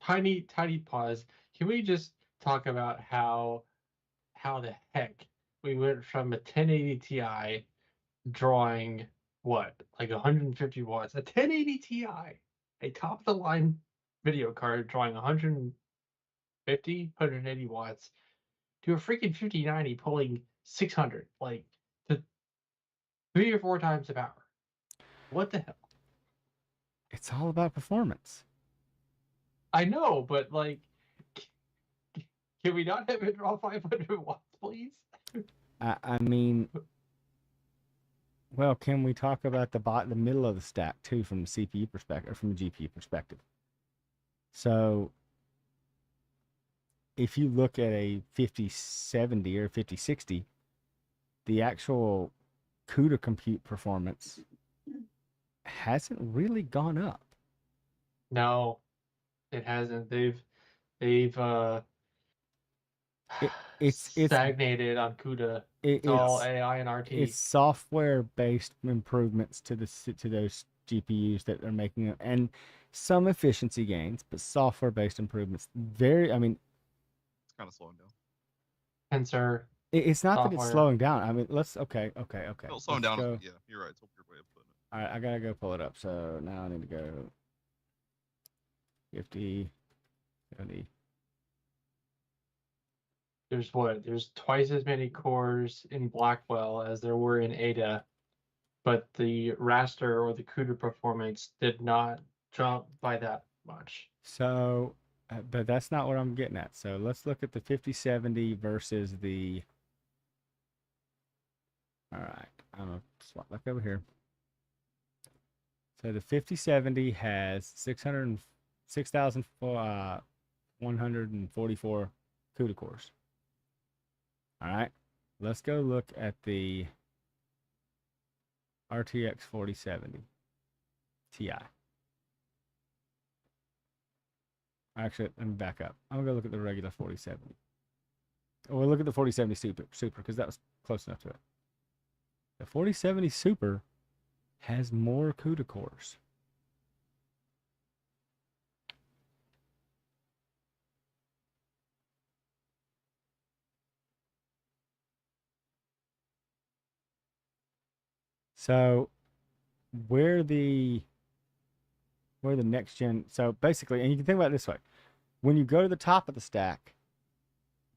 Tiny pause. Can we just talk about how the heck we went from a 1080 Ti drawing what, like 150 watts, a 1080 Ti, a top of the line video card drawing 150, 180 watts, to a freaking 5090 pulling 600, like to 3 or 4 times the power. What the hell? It's all about performance. I know, but like, can we not have it draw 500 watts, please? I mean, well, can we talk about the middle of the stack too, from the CPU perspective, or from the GPU perspective? So, if you look at a 5070 or 5060, the actual CUDA compute performance hasn't really gone up. No, it hasn't. They've It's stagnated on CUDA. It's all AI and RT. It's software-based improvements to those GPUs that are making it, and some efficiency gains, but software-based improvements. I mean, it's kind of slowing down. Tensor. It's not software. that it's slowing down. I mean, okay. Well, slowing down. Yeah, you're right. It's a weird way of putting it. All right, I gotta go pull it up. So now I need to go 50, 70. There's twice as many cores in Blackwell as there were in Ada, but the raster or the CUDA performance did not jump by that much. So, but that's not what I'm getting at. So let's look at the 5070 versus the. All right, I'm gonna swap back over here. So the 5070 has 6,144 CUDA cores. All right, let's go look at the RTX 4070 Ti. Actually, let me back up. I'm gonna go look at the regular 4070. We'll look at the 4070 Super because that was close enough to it. The 4070 Super has more CUDA cores. So where the next gen, so basically, and you can think about it this way, when you go to the top of the stack,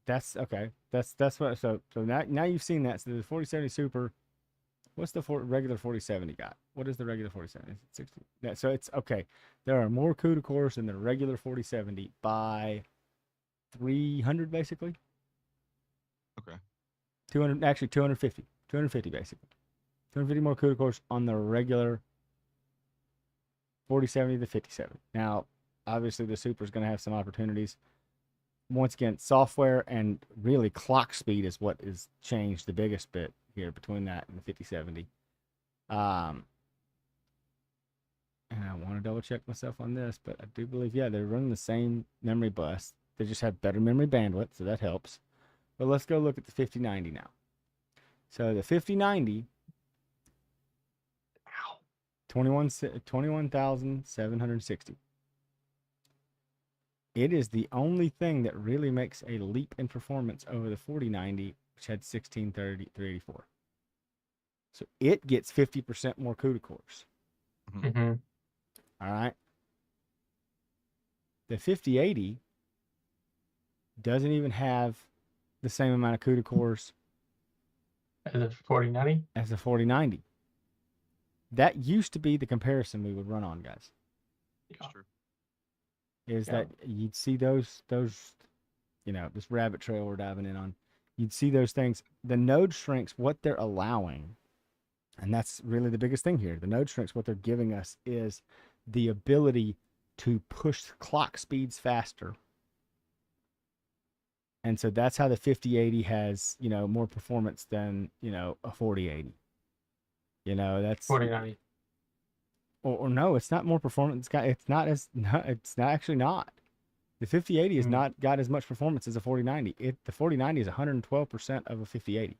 that's okay. That's what. So now you've seen that. So the 4070 Super, what's the regular 4070 got? What is the regular 4070? 60. Yeah, so it's okay. There are more CUDA cores than the regular 4070 by 300 basically. Okay. 200, actually 250 basically. 250 more CUDA cores on the regular 4070 to 5070. Now, obviously, the Super is going to have some opportunities. Once again, software and really clock speed is what is changed the biggest bit here between that and the 5070. And I want to double check myself on this, but I do believe, yeah, they're running the same memory bus. They just have better memory bandwidth, so that helps. But let's go look at the 5090 now. So the 5090, 21,760. It is the only thing that really makes a leap in performance over the 4090, which had 16,384. So it gets 50% more CUDA cores. Mm-hmm. All right. The 5080 doesn't even have the same amount of CUDA cores as the 4090. As the 4090. That used to be the comparison we would run on, guys. That's true. Is that you'd see those, this rabbit trail we're diving in on. You'd see those things. The node shrinks, what they're allowing, and that's really the biggest thing here. The node shrinks, what they're giving us is the ability to push clock speeds faster. And so that's how the 5080 has, more performance than, a 4080. That's 4090. Or no, it's not more performance. It's not actually not. The 5080 has not got as much performance as a 4090. The 4090 is 112% of a 5080.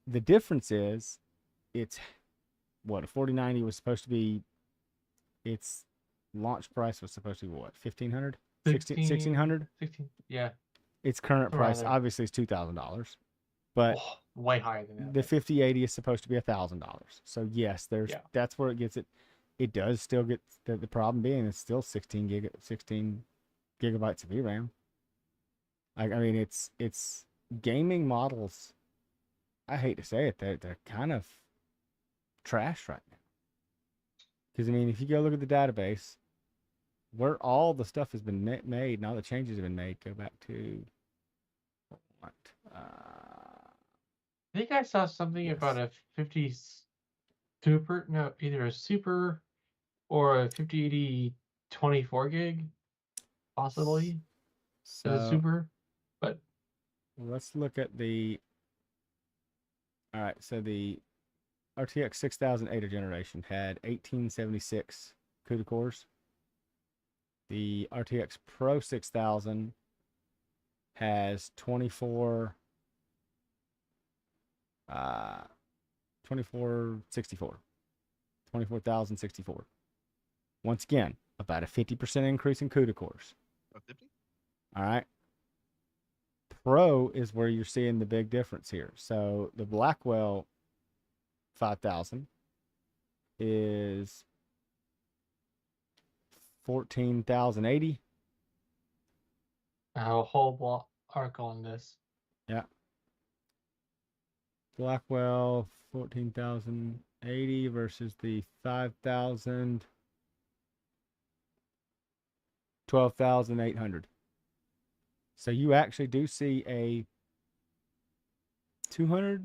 The difference is, it's what a 4090 was supposed to be. Its launch price was supposed to be what, 1,500, 1,600. 16. Yeah. Its current price obviously is $2,000, but way higher than that. The 5080 is supposed to be $1,000. So yes, that's where it gets it. It does still get the problem being it's still 16 gigabytes of VRAM. I mean, it's gaming models. I hate to say it, they're kind of trash right now. Because I mean, if you go look at the database, where all the stuff has been made and all the changes have been made, go back to what? I think I saw something about a 50 Super. No, either a Super or a 5080 24 gig, possibly. So, as a Super, but let's look at the All right, so the RTX 6008 generation had 1876 CUDA cores. The RTX Pro 6000 has 2464. 24,064. Once again, about a 50% increase in CUDA cores. 50? All right. Pro is where you're seeing the big difference here. So the Blackwell 5000 is 14,080. A whole block arc on this. Yeah. Blackwell 14,080 versus the 5,000, 12,800. So you actually do see a 200.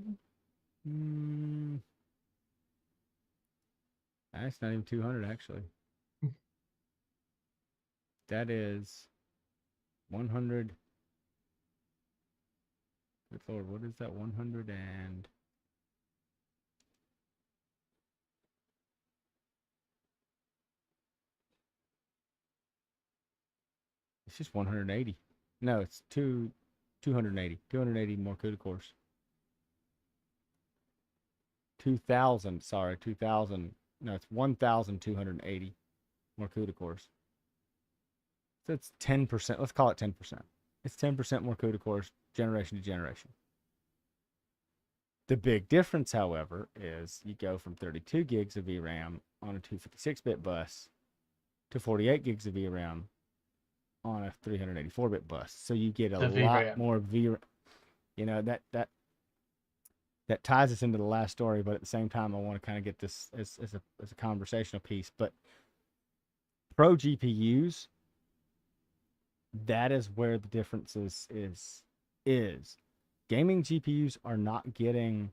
That's not even 200 actually. That is 100. Good Lord, what is that? 100 and it's just 180. No, it's 280. 280 more CUDA cores. 2,000. Sorry, 2,000. No, it's 1,280 more CUDA cores. So it's 10%. Let's call it 10%. It's 10% more CUDA cores generation to generation. The big difference, however, is you go from 32 gigs of VRAM on a 256-bit bus to 48 gigs of VRAM on a 384-bit bus. So you get a lot more VRAM. You know, that ties us into the last story, but at the same time, I want to kind of get this as a conversational piece. But Pro GPUs, that is where the difference is. Gaming GPUs are not getting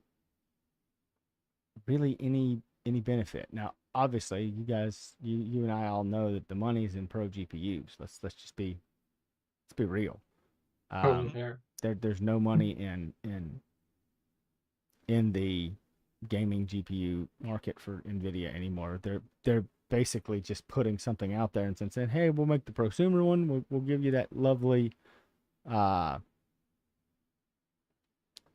really any benefit. Now, obviously, you guys, you and I all know that the money's in Pro GPUs. Let's be real. There's no money in the gaming GPU market for NVIDIA anymore. They're basically just putting something out there and saying, hey, we'll make the prosumer one. We'll give you that lovely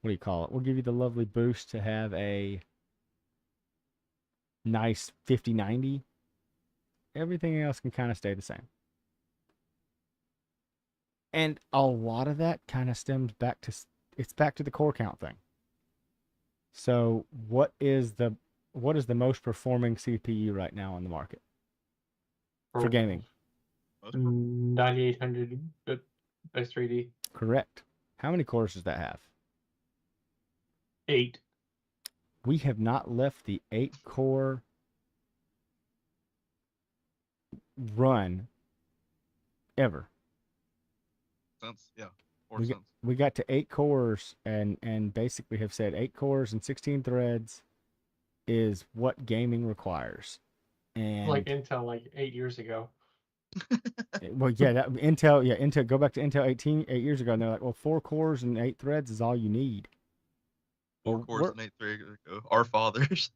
what do you call it? We'll give you the lovely boost to have a nice 5090. Everything else can kind of stay the same. And a lot of that kind of stems back to the core count thing. So what is the most performing CPU right now on the market for gaming? 9800 X3D. Correct. How many cores does that have? 8. We have not left the 8-core run ever. We got to 8 cores and basically have said 8 cores and 16 threads is what gaming requires. And like Intel, like 8 years ago. Well, yeah, Intel. Go back to Intel 8 years ago, and they're like, well, 4 cores and 8 threads is all you need. 4 cores and 8 threads. Our fathers.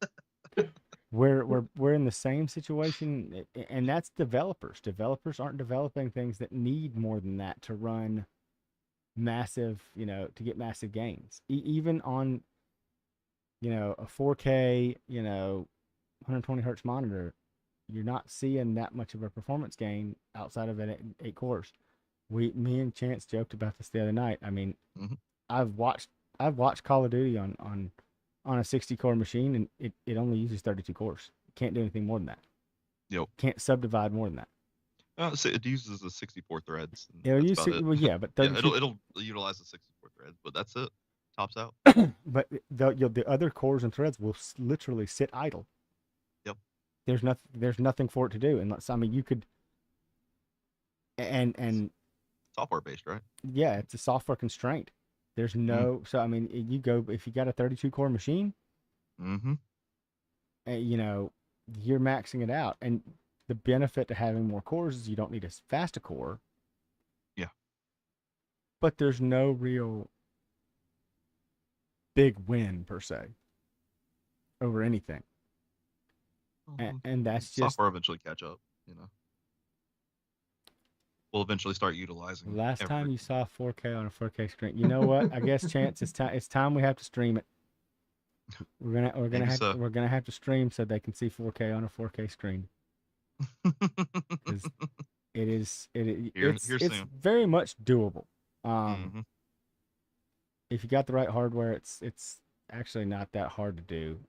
We're in the same situation, and that's developers. Developers aren't developing things that need more than that to run massive, to get massive gains. Even on, a 4K, 120 hertz monitor, you're not seeing that much of a performance gain outside of 8 cores. Me and Chance joked about this the other night. I mean, I've watched Call of Duty on a 60 core machine, and it only uses 32 cores. Can't do anything more than that. Yep. Can't subdivide more than that. So it uses the 64 threads. It'll but it'll utilize the 64 threads, but that's it. Tops out. But the other cores and threads will literally sit idle. Yep. There's nothing for it to do unless you could. And software based, right? Yeah, it's a software constraint. There's no so you go if you got a 32 core machine. You're maxing it out, and the benefit to having more cores is you don't need as fast a core. Yeah. But there's no real big win per se over anything. And that's just software eventually catch up. We'll eventually start utilizing. Last time you saw 4K on a 4K screen, you know what? I guess Chance, it's time we have to stream it. We're gonna have to stream so they can see 4K on a 4K screen. Because it's very much doable. If you got the right hardware, it's actually not that hard to do.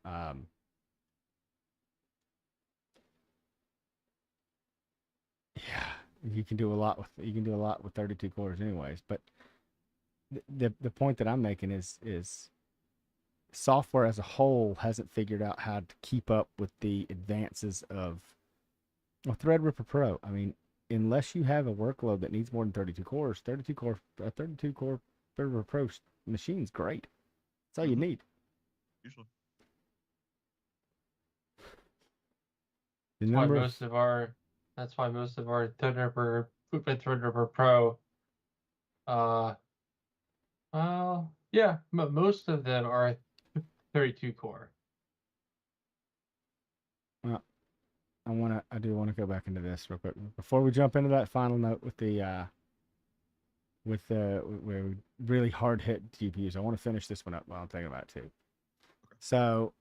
Yeah, you can do a lot with 32 cores, anyways. But the point that I'm making is software as a whole hasn't figured out how to keep up with the advances of Threadripper Pro. I mean, unless you have a workload that needs more than 32 cores, 32 core Threadripper Pro machine's great. That's all you need. Usually. That's why most of our Threadripper Pro, most of them are 32 core. Well, I do want to go back into this real quick before we jump into that final note with the where we really hard hit GPUs. I want to finish this one up while I'm thinking about it too. Okay. So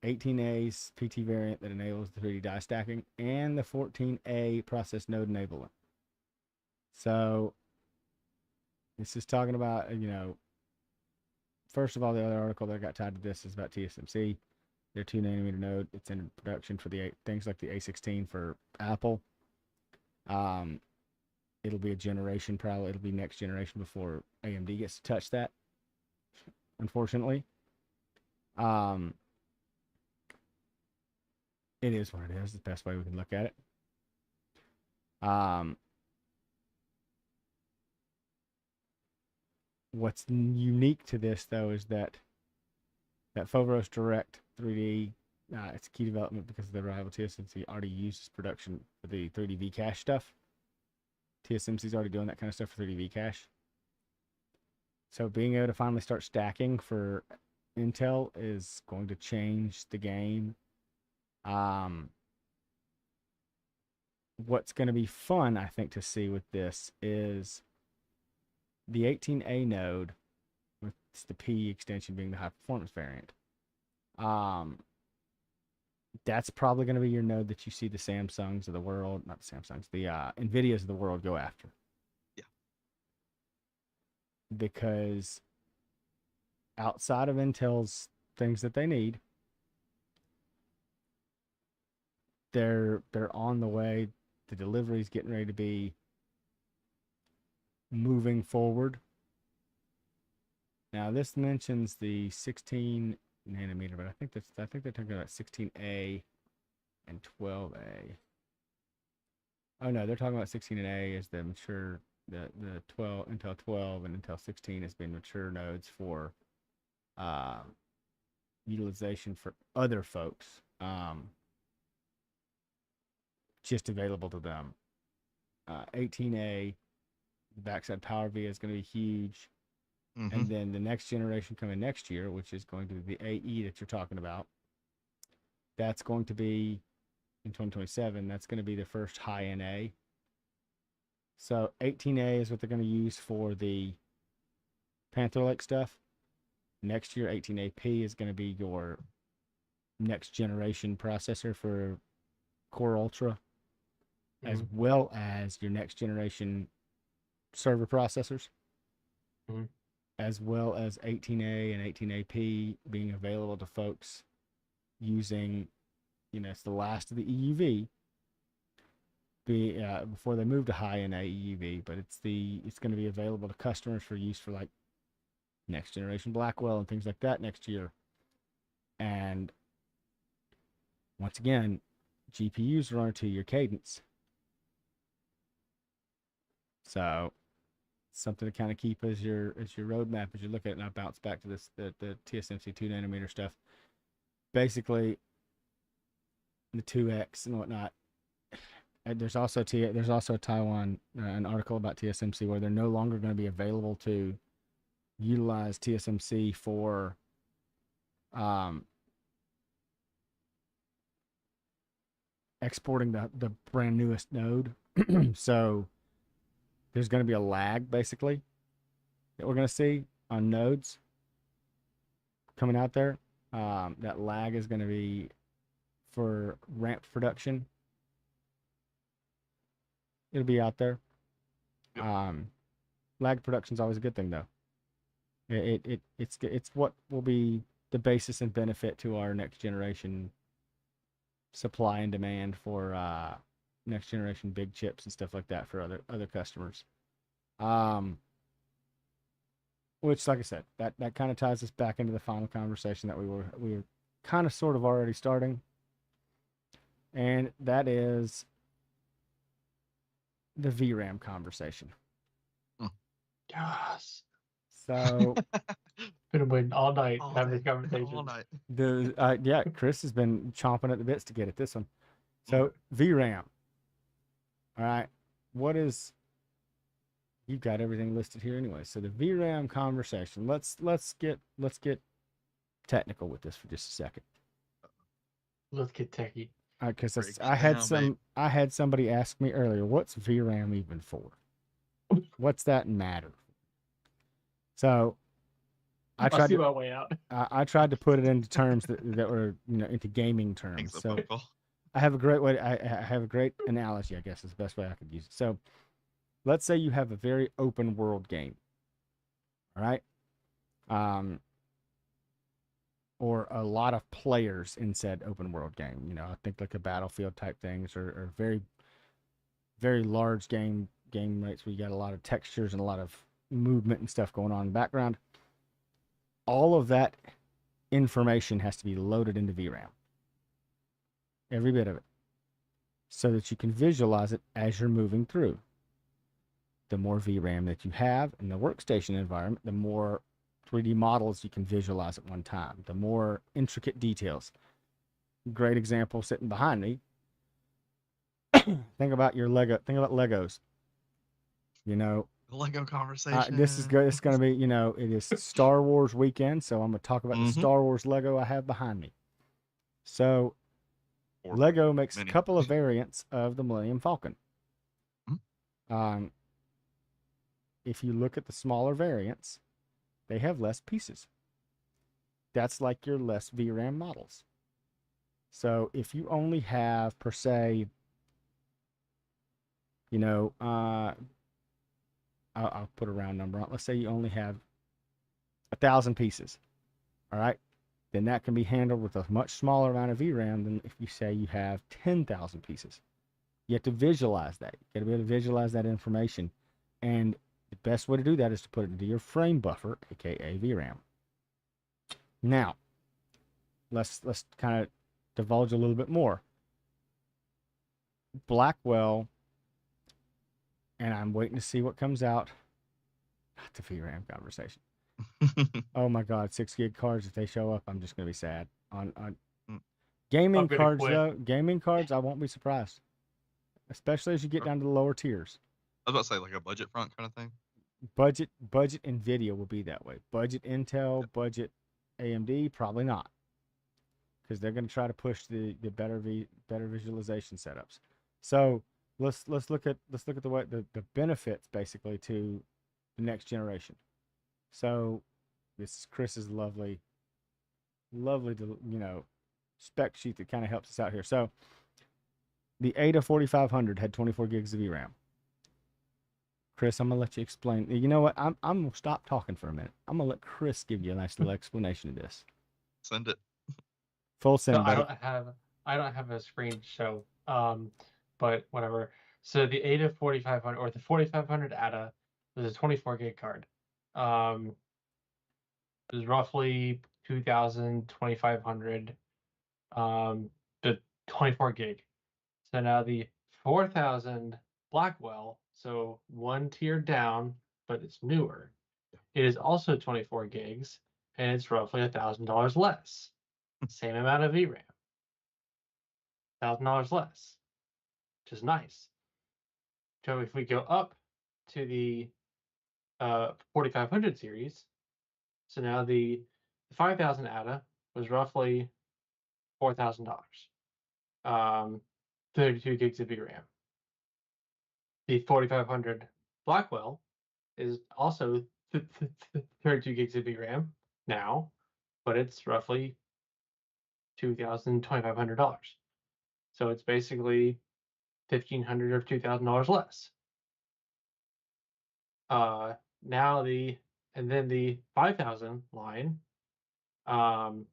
18A's PT variant that enables the 3D die stacking, and the 14A process node enablement. So this is talking about, first of all, the other article that got tied to this is about TSMC. Their 2nm node. It's in production for things like the A16 for Apple. It'll be a generation, probably. It'll be next generation before AMD gets to touch that, unfortunately. It is what it is. The best way we can look at it. What's unique to this, though, is that Foveros Direct 3D, it's key development because the rival TSMC already uses production for the 3D V-Cache stuff. TSMC's already doing that kind of stuff for 3D V-Cache. So being able to finally start stacking for Intel is going to change the game. What's going to be fun, I think, to see with this is the 18A node, with the P extension being the high performance variant. That's probably going to be your node that you see the Samsungs of the world, not the Samsungs, the Nvidias of the world go after. Yeah. Because outside of Intel's things that they need, they're on the way. The delivery's getting ready to be moving forward. Now this mentions the 16 nanometer, but I think they're talking about 16A and 12A. Oh no, they're talking about 16A as the mature, the 12 Intel 12 and Intel 16 has been mature nodes for utilization for other folks. Just available to them. 18A, backside power via is going to be huge. Mm-hmm. And then the next generation coming next year, which is going to be the AE that you're talking about, that's going to be in 2027. That's going to be the first high NA. So 18A is what they're going to use for the Panther Lake stuff. Next year, 18AP is going to be your next generation processor for Core Ultra, as well as your next generation server processors, as well as 18A and 18AP being available to folks using, it's the last of the EUV before they move to high NA EUV, but it's going to be available to customers for use for like next generation Blackwell and things like that next year. And once again, GPUs are on a 2-year cadence. So something to kind of keep as your roadmap as you look at it. And I bounce back to this the TSMC 2nm stuff. Basically, the 2X and whatnot. There's also a Taiwan an article about TSMC where they're no longer going to be available to utilize TSMC for exporting the brand newest node. So there's going to be a lag basically that we're going to see on nodes coming out there. That lag is going to be for ramped production. It'll be out there. Yep. Lag production is always a good thing though. It's what will be the basis and benefit to our next generation supply and demand for next generation big chips and stuff like that for other customers. Which, like I said, that kind of ties us back into the final conversation that we were kind of sort of already starting, and that is the VRAM conversation. Yes. So been waiting all night to have this conversation. All night. Yeah, Chris has been chomping at the bits to get at this one. So VRAM. All right, what is? You've got everything listed here anyway. So the VRAM conversation. Let's get technical with this for just a second. Let's get techie. Because I had somebody ask me earlier, what's VRAM even for? What's that matter? So I tried see my way out. I tried to put it into terms that were into gaming terms. So I have a great way. I have a great analogy, I guess is the best way I could use it. So let's say you have a very open world game, all right? Or a lot of players in said open world game. I think like a Battlefield type things, or very, very large game rates where you got a lot of textures and a lot of movement and stuff going on in the background. All of that information has to be loaded into VRAM. Every bit of it. So that you can visualize it as you're moving through. The more VRAM that you have in the workstation environment, the more 3D models you can visualize at one time, the more intricate details. Great example sitting behind me. Think about Legos. The Lego conversation. This is good. It's going to be, it is Star Wars weekend, so I'm going to talk about the Star Wars Lego I have behind me. So Lego makes a couple of variants of the Millennium Falcon. If you look at the smaller variants, they have less pieces. That's like your less VRAM models. So if you only have, per se, I'll put a round number on. Let's say you only have 1,000 pieces. All right. Then that can be handled with a much smaller amount of VRAM than if you say you have 10,000 pieces. You have to visualize that. You got to be able to visualize that information. And the best way to do that is to put it into your frame buffer, aka VRAM. Now, let's kind of divulge a little bit more. Blackwell, and I'm waiting to see what comes out. Not the VRAM conversation. Oh my God, 6 gig cards. If they show up, I'm just gonna be sad. On gaming cards though, gaming cards, I won't be surprised. Especially as you get down to the lower tiers. I was about to say like a budget front kind of thing. Budget Nvidia will be that way. Budget Intel, budget AMD, probably not. Because they're going to try to push the better visualization setups. So let's look at the way the benefits basically to the next generation. So this is Chris's lovely spec sheet that kind of helps us out here. So the Ada 4500 had 24 gigs of VRAM. Chris, I'm gonna let you explain. You know what? I'm gonna stop talking for a minute. I'm gonna let Chris give you a nice little explanation of this. Send it. Full send. No, I don't have a screen to show. But whatever. So the Ada 4500 or the 4500 Ada was a 24 gig card. It was roughly 2,000, 2,500. The 24 gig. So now the 4,000 Blackwell, so one tier down, but it's newer. It is also 24 gigs, and it's roughly $1,000 less. Same amount of VRAM. $1,000 less, which is nice. So if we go up to the 4500 series, so now the 5,000 ATA was roughly $4,000. 32 gigs of VRAM. The 4500 Blackwell is also 32 gigs of VRAM now, but it's roughly $2,500. So it's basically $1,500 or $2,000 less. Now the 5000 line, the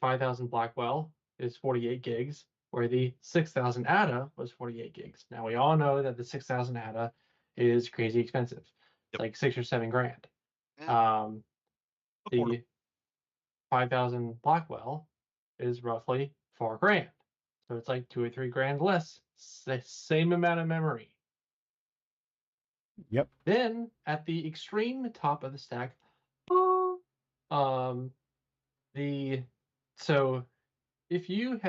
5000 Blackwell is 48 gigs, where the 6000 ATA was 48 gigs. Now we all know that the 6000 ATA is crazy expensive. It's like $6 or $7 grand. The 5000 Blackwell is roughly $4 grand. So it's like $2 or $3 grand less, same amount of memory. Yep. Then at the extreme top of the stack, so if you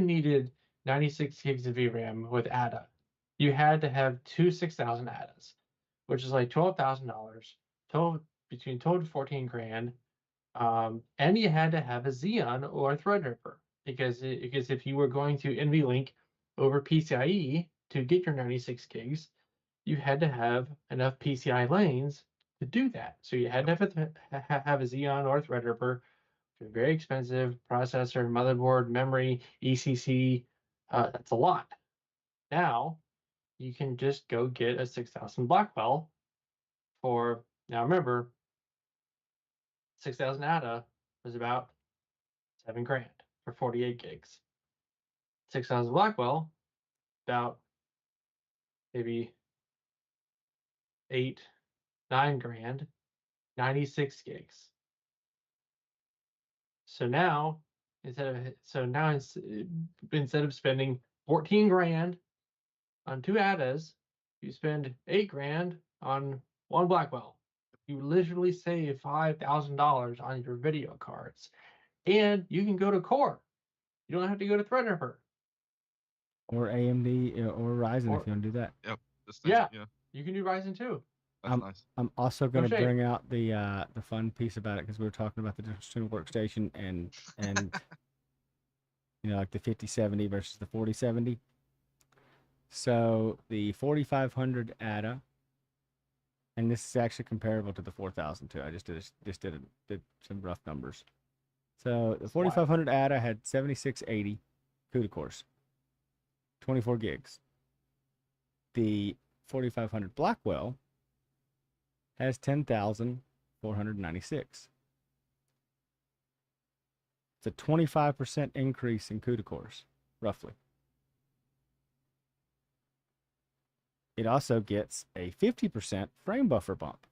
needed 96 gigs of VRAM with ATA, you had to have two 6000 ATAs, which is like $12,000, between 12 to 14 grand. And you had to have a Xeon or a Threadripper because if you were going to NVLink over PCIe to get your 96 gigs, you had to have enough PCI lanes to do that. So you had to have a Xeon or a Threadripper, very expensive processor, motherboard, memory, ECC. That's a lot. Now you can just go get a 6000 Blackwell for, now remember, 6000 ATA was about $7 grand for 48 gigs. 6000 Blackwell, about maybe 8, 9 grand, 96 gigs. So now instead of spending 14 grand on two ATAs, you spend 8 grand on one Blackwell. You literally save $5,000 on your video cards, and you can go to Core. You don't have to go to Threadripper or AMD or Ryzen if you want to do that. Yep. Yeah. You can do Ryzen too. That's nice. I'm also going to bring out the fun piece about it because we were talking about the difference between Workstation and like the 5070 versus the 4070. So the 4500 ATA, and this is actually comparable to the 4000 too. I just did some rough numbers. So the 4500 ATA had 7680 CUDA cores, 24 gigs. The 4500 Blackwell has 10,496. It's a 25% increase in CUDA cores, roughly. It also gets a 50% frame buffer bump.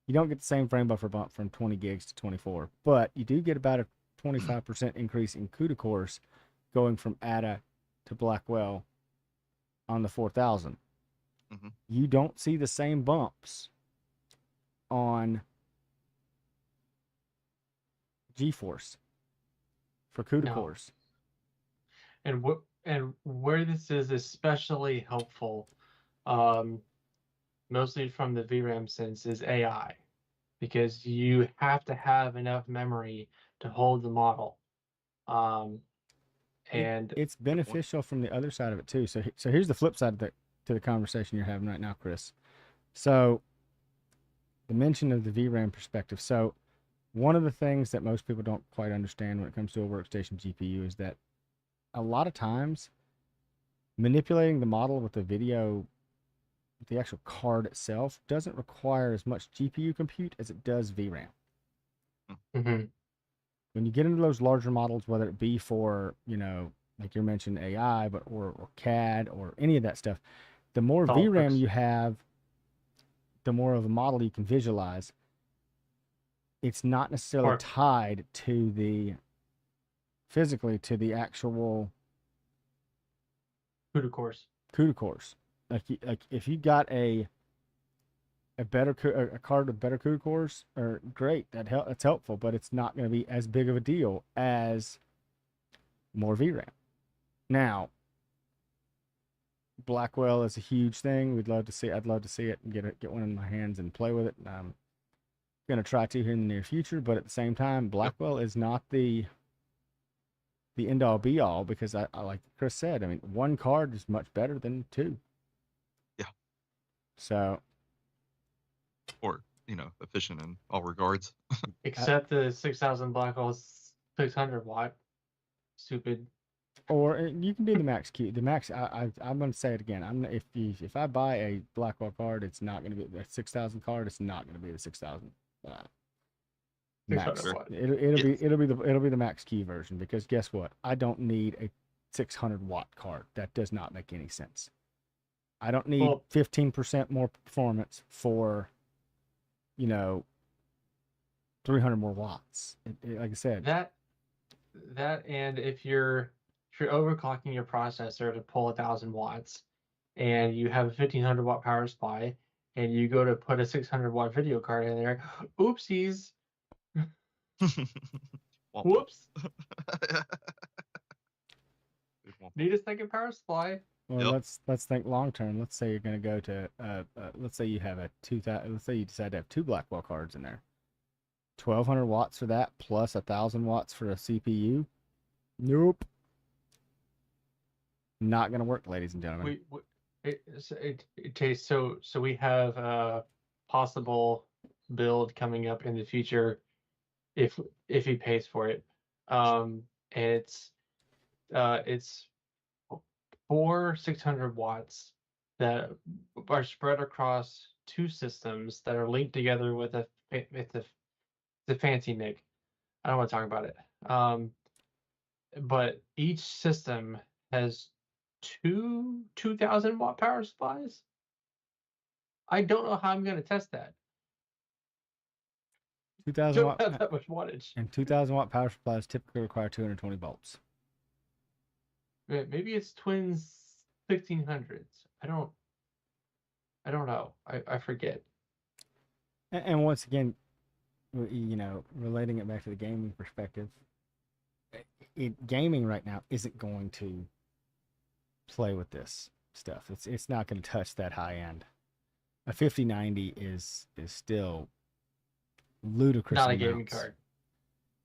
You don't get the same frame buffer bump from 20 gigs to 24, but you do get about a 25% increase in CUDA cores going from ATA to Blackwell on the 4000. Mm-hmm. You don't see the same bumps on GeForce for CUDA cores. And where this is especially helpful, mostly from the VRAM sense, is AI, because you have to have enough memory to hold the model. And it's beneficial from the other side of it too. So here's the flip side to the conversation you're having right now, Chris. So the mention of the VRAM perspective. So one of the things that most people don't quite understand when it comes to a workstation GPU is that a lot of times manipulating the model with the video, with the actual card itself, doesn't require as much GPU compute as it does VRAM. Mm-hmm. When you get into those larger models, whether it be for, like you mentioned AI, or CAD or any of that stuff, the more VRAM you have, the more of a model you can visualize. It's not necessarily tied to physically to the actual CUDA cores. Like if you got a card with better CUDA cores, or great, that's helpful, but it's not going to be as big of a deal as more VRAM. Now, Blackwell is a huge thing. I'd love to see it and get one in my hands and play with it. going to try to here in the near future, but at the same time, Blackwell is not the end all be all, because I like Chris said, I mean, one card is much better than two. Yeah. So. Or, efficient in all regards. Except the 6,000 Blackwell 600 watt. Stupid. Or you can do the max Q. The max. I'm going to say it again. If I buy a Blackwell card, it's not going to be the 6,000 card. It's not going to be the 6,000 max. It'll be the max key version, because guess what? I don't need a 600 watt card. That does not make any sense. I don't need 15% more performance for 300 more watts. Like I said, that and if you're overclocking your processor to pull 1,000 watts, and you have a 1,500 watt power supply, and you go to put a 600 watt video card in there, oopsies. Whoops. Need a second power supply. Well, let's think long term. Let's say you're going to go to let's say you have let's say you decide to have two Blackwell cards in there. 1,200 watts for that, plus 1,000 watts for a CPU. Nope. Not going to work, ladies and gentlemen. So we have a possible build coming up in the future, if he pays for it. And it's 4 600 watts that are spread across two systems that are linked together with the fancy Nick. I don't want to talk about it. But each system has two 2,000 watt power supplies. I don't know how I'm going to test that. 2,000 watt. Have that much wattage. And 2,000 watt power supplies typically require 220 volts. Maybe it's twins 1600s. I don't know. I forget. And once again, relating it back to the gaming perspective, gaming right now isn't going to play with this stuff. It's not going to touch that high end. A 5090 is still ludicrous. Not a gaming card.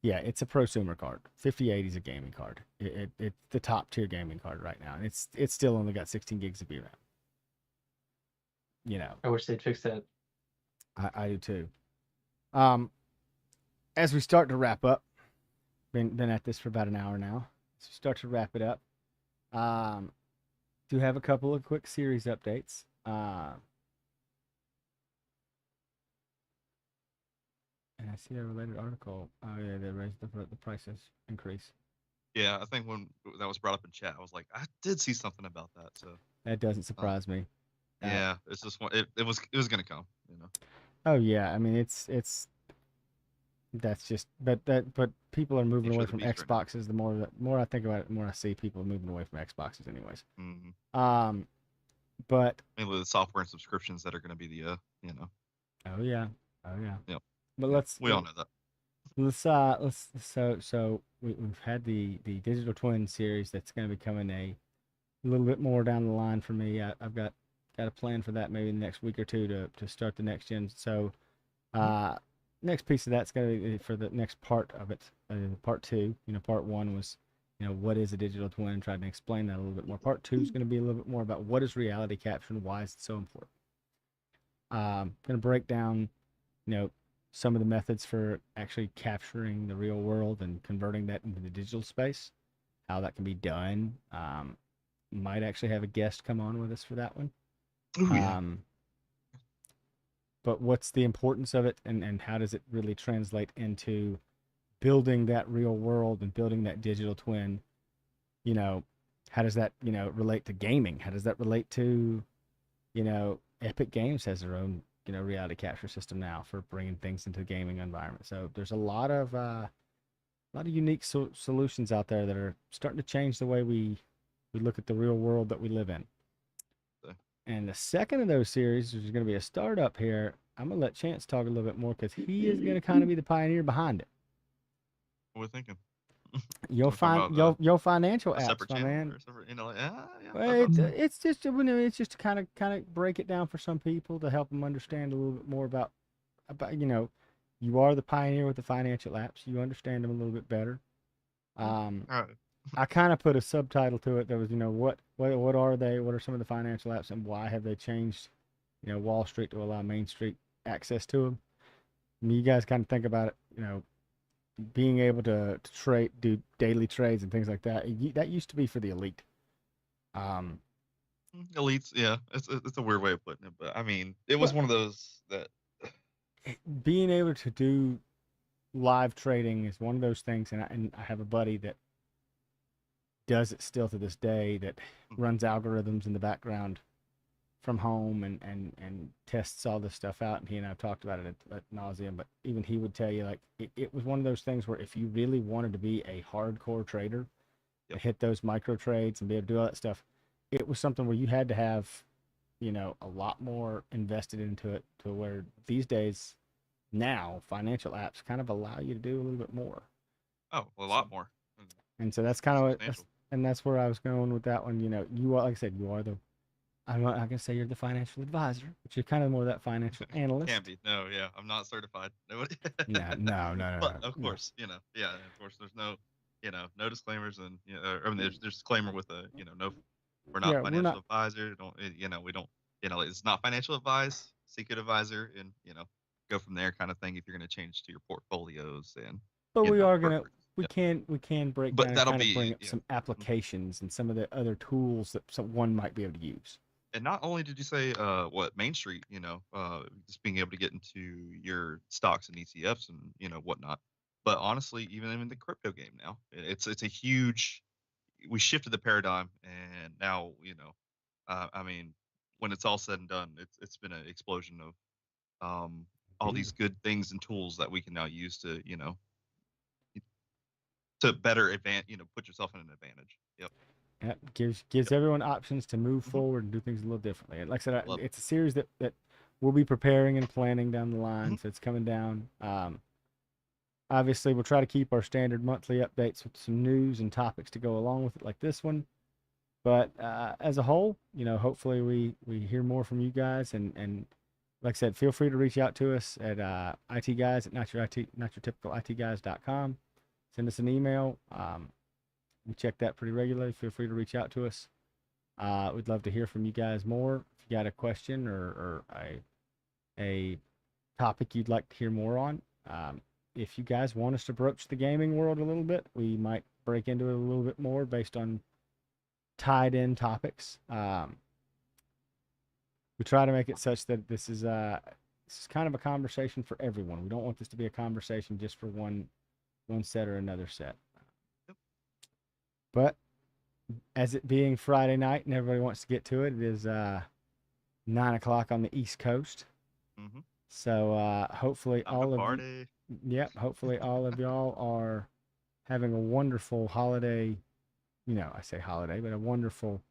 Yeah, it's a prosumer card. 5080 is a gaming card. It's the top tier gaming card right now, and it's still only got 16 gigs of VRAM. I wish they'd fix that. I do too. As we start to wrap up, been at this for about an hour now. As we start to wrap it up, do have a couple of quick series updates. And I see a related article. Oh yeah, they raised the prices increase. Yeah, I think when that was brought up in chat, I was like, I did see something about that. So that doesn't surprise me. Yeah, it's just it was gonna come. Oh yeah, I mean it's that's just but people are moving away from Xboxes. The more I think about it, the more I see people moving away from Xboxes, anyways. Mm-hmm. But mainly the software and subscriptions that are going to be the Oh yeah. Yep. But we all know that. We've had the digital twin series that's going to be coming a little bit more down the line for me. I've got a plan for that maybe in the next week or two to start the next gen. So next piece of that's going to be for the next part of it, part two. Part one was what is a digital twin, and trying to explain that a little bit more. Part two is going to be a little bit more about what is reality capture and why is it so important. Going to break down some of the methods for actually capturing the real world and converting that into the digital space, how that can be done. Might actually have a guest come on with us for that one. Ooh, yeah. But what's the importance of it, and how does it really translate into building that real world and building that digital twin? How does that relate to gaming? How does that relate to Epic Games has their own reality capture system now for bringing things into the gaming environment. So there's a lot of unique solutions out there that are starting to change the way we look at the real world that we live in. Okay. And the second of those series, which is going to be a startup here, I'm going to let Chance talk a little bit more, because he is going to kind of be the pioneer behind it. What are we thinking? Your financial apps, my man. Well, it's just to kind of break it down for some people, to help them understand a little bit more about you are the pioneer with the financial apps. You understand them a little bit better. I kind of put a subtitle to it that was, what are they? What are some of the financial apps, and why have they changed, Wall Street to allow Main Street access to them? I mean, you guys kind of think about it, being able to trade, do daily trades and things like that. That used to be for the elite. Elites, yeah, it's a weird way of putting it, but I mean, it was one of those that being able to do live trading is one of those things, and I have a buddy that does it still to this day, that runs algorithms in the background from home and tests all this stuff out, and he and I have talked about it at nauseum, but even he would tell you, like, it was one of those things where if you really wanted to be a hardcore trader, to hit those micro trades and be able to do all that stuff, it was something where you had to have, a lot more invested into it, to where these days now financial apps kind of allow you to do a little bit more. Oh, a lot more. And so that's kind of what, that's where I was going with that one. You are, like I said, you are I'm not going to say you're the financial advisor, but you're kind of more that financial analyst. Can't be. No, yeah, I'm not certified. Nobody. No. But of course, yeah, of course, there's no, no disclaimers, and I mean, there's disclaimer with a, no, we're not financial advisor. Don't, we don't, it's not financial advice. Seek an advisor, and go from there, kind of thing. If you're going to change to your portfolios, and but we are gonna. We can break down and kind of bring up some applications and some of the other tools that one might be able to use. And not only did you say Main Street, just being able to get into your stocks and ETFs and whatnot, but honestly, even in the crypto game now, it's a huge. We shifted the paradigm, and now I mean, when it's all said and done, it's been an explosion of all these good things and tools that we can now use to to better put yourself in an advantage. Yep. Gives everyone options to move forward and do things a little differently. And like I said, it's a series that we'll be preparing and planning down the line, so it's coming down. Obviously, we'll try to keep our standard monthly updates with some news and topics to go along with it, like this one. But as a whole, hopefully we hear more from you guys, and like I said, feel free to reach out to us at itguys at notyourtypicalitguys.com. Send us an email. We check that pretty regularly. Feel free to reach out to us. We'd love to hear from you guys more. If you got a question or a topic you'd like to hear more on, if you guys want us to broach the gaming world a little bit, we might break into it a little bit more based on tied in topics. We try to make it such that this is kind of a conversation for everyone. We don't want this to be a conversation just for one set or another set. But as it being Friday night and everybody wants to get to it, it is 9 o'clock on the East Coast. Mm-hmm. So hopefully hopefully all of y'all are having a wonderful holiday. I say holiday, but a wonderful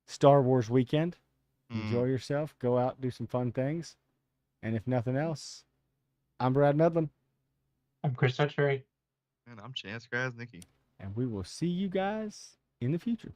Star Wars weekend. Enjoy yourself. Go out, do some fun things. And if nothing else, I'm Brad Medlin. I'm Chris Touchberry. And I'm Chance Krasnicki. And we will see you guys in the future.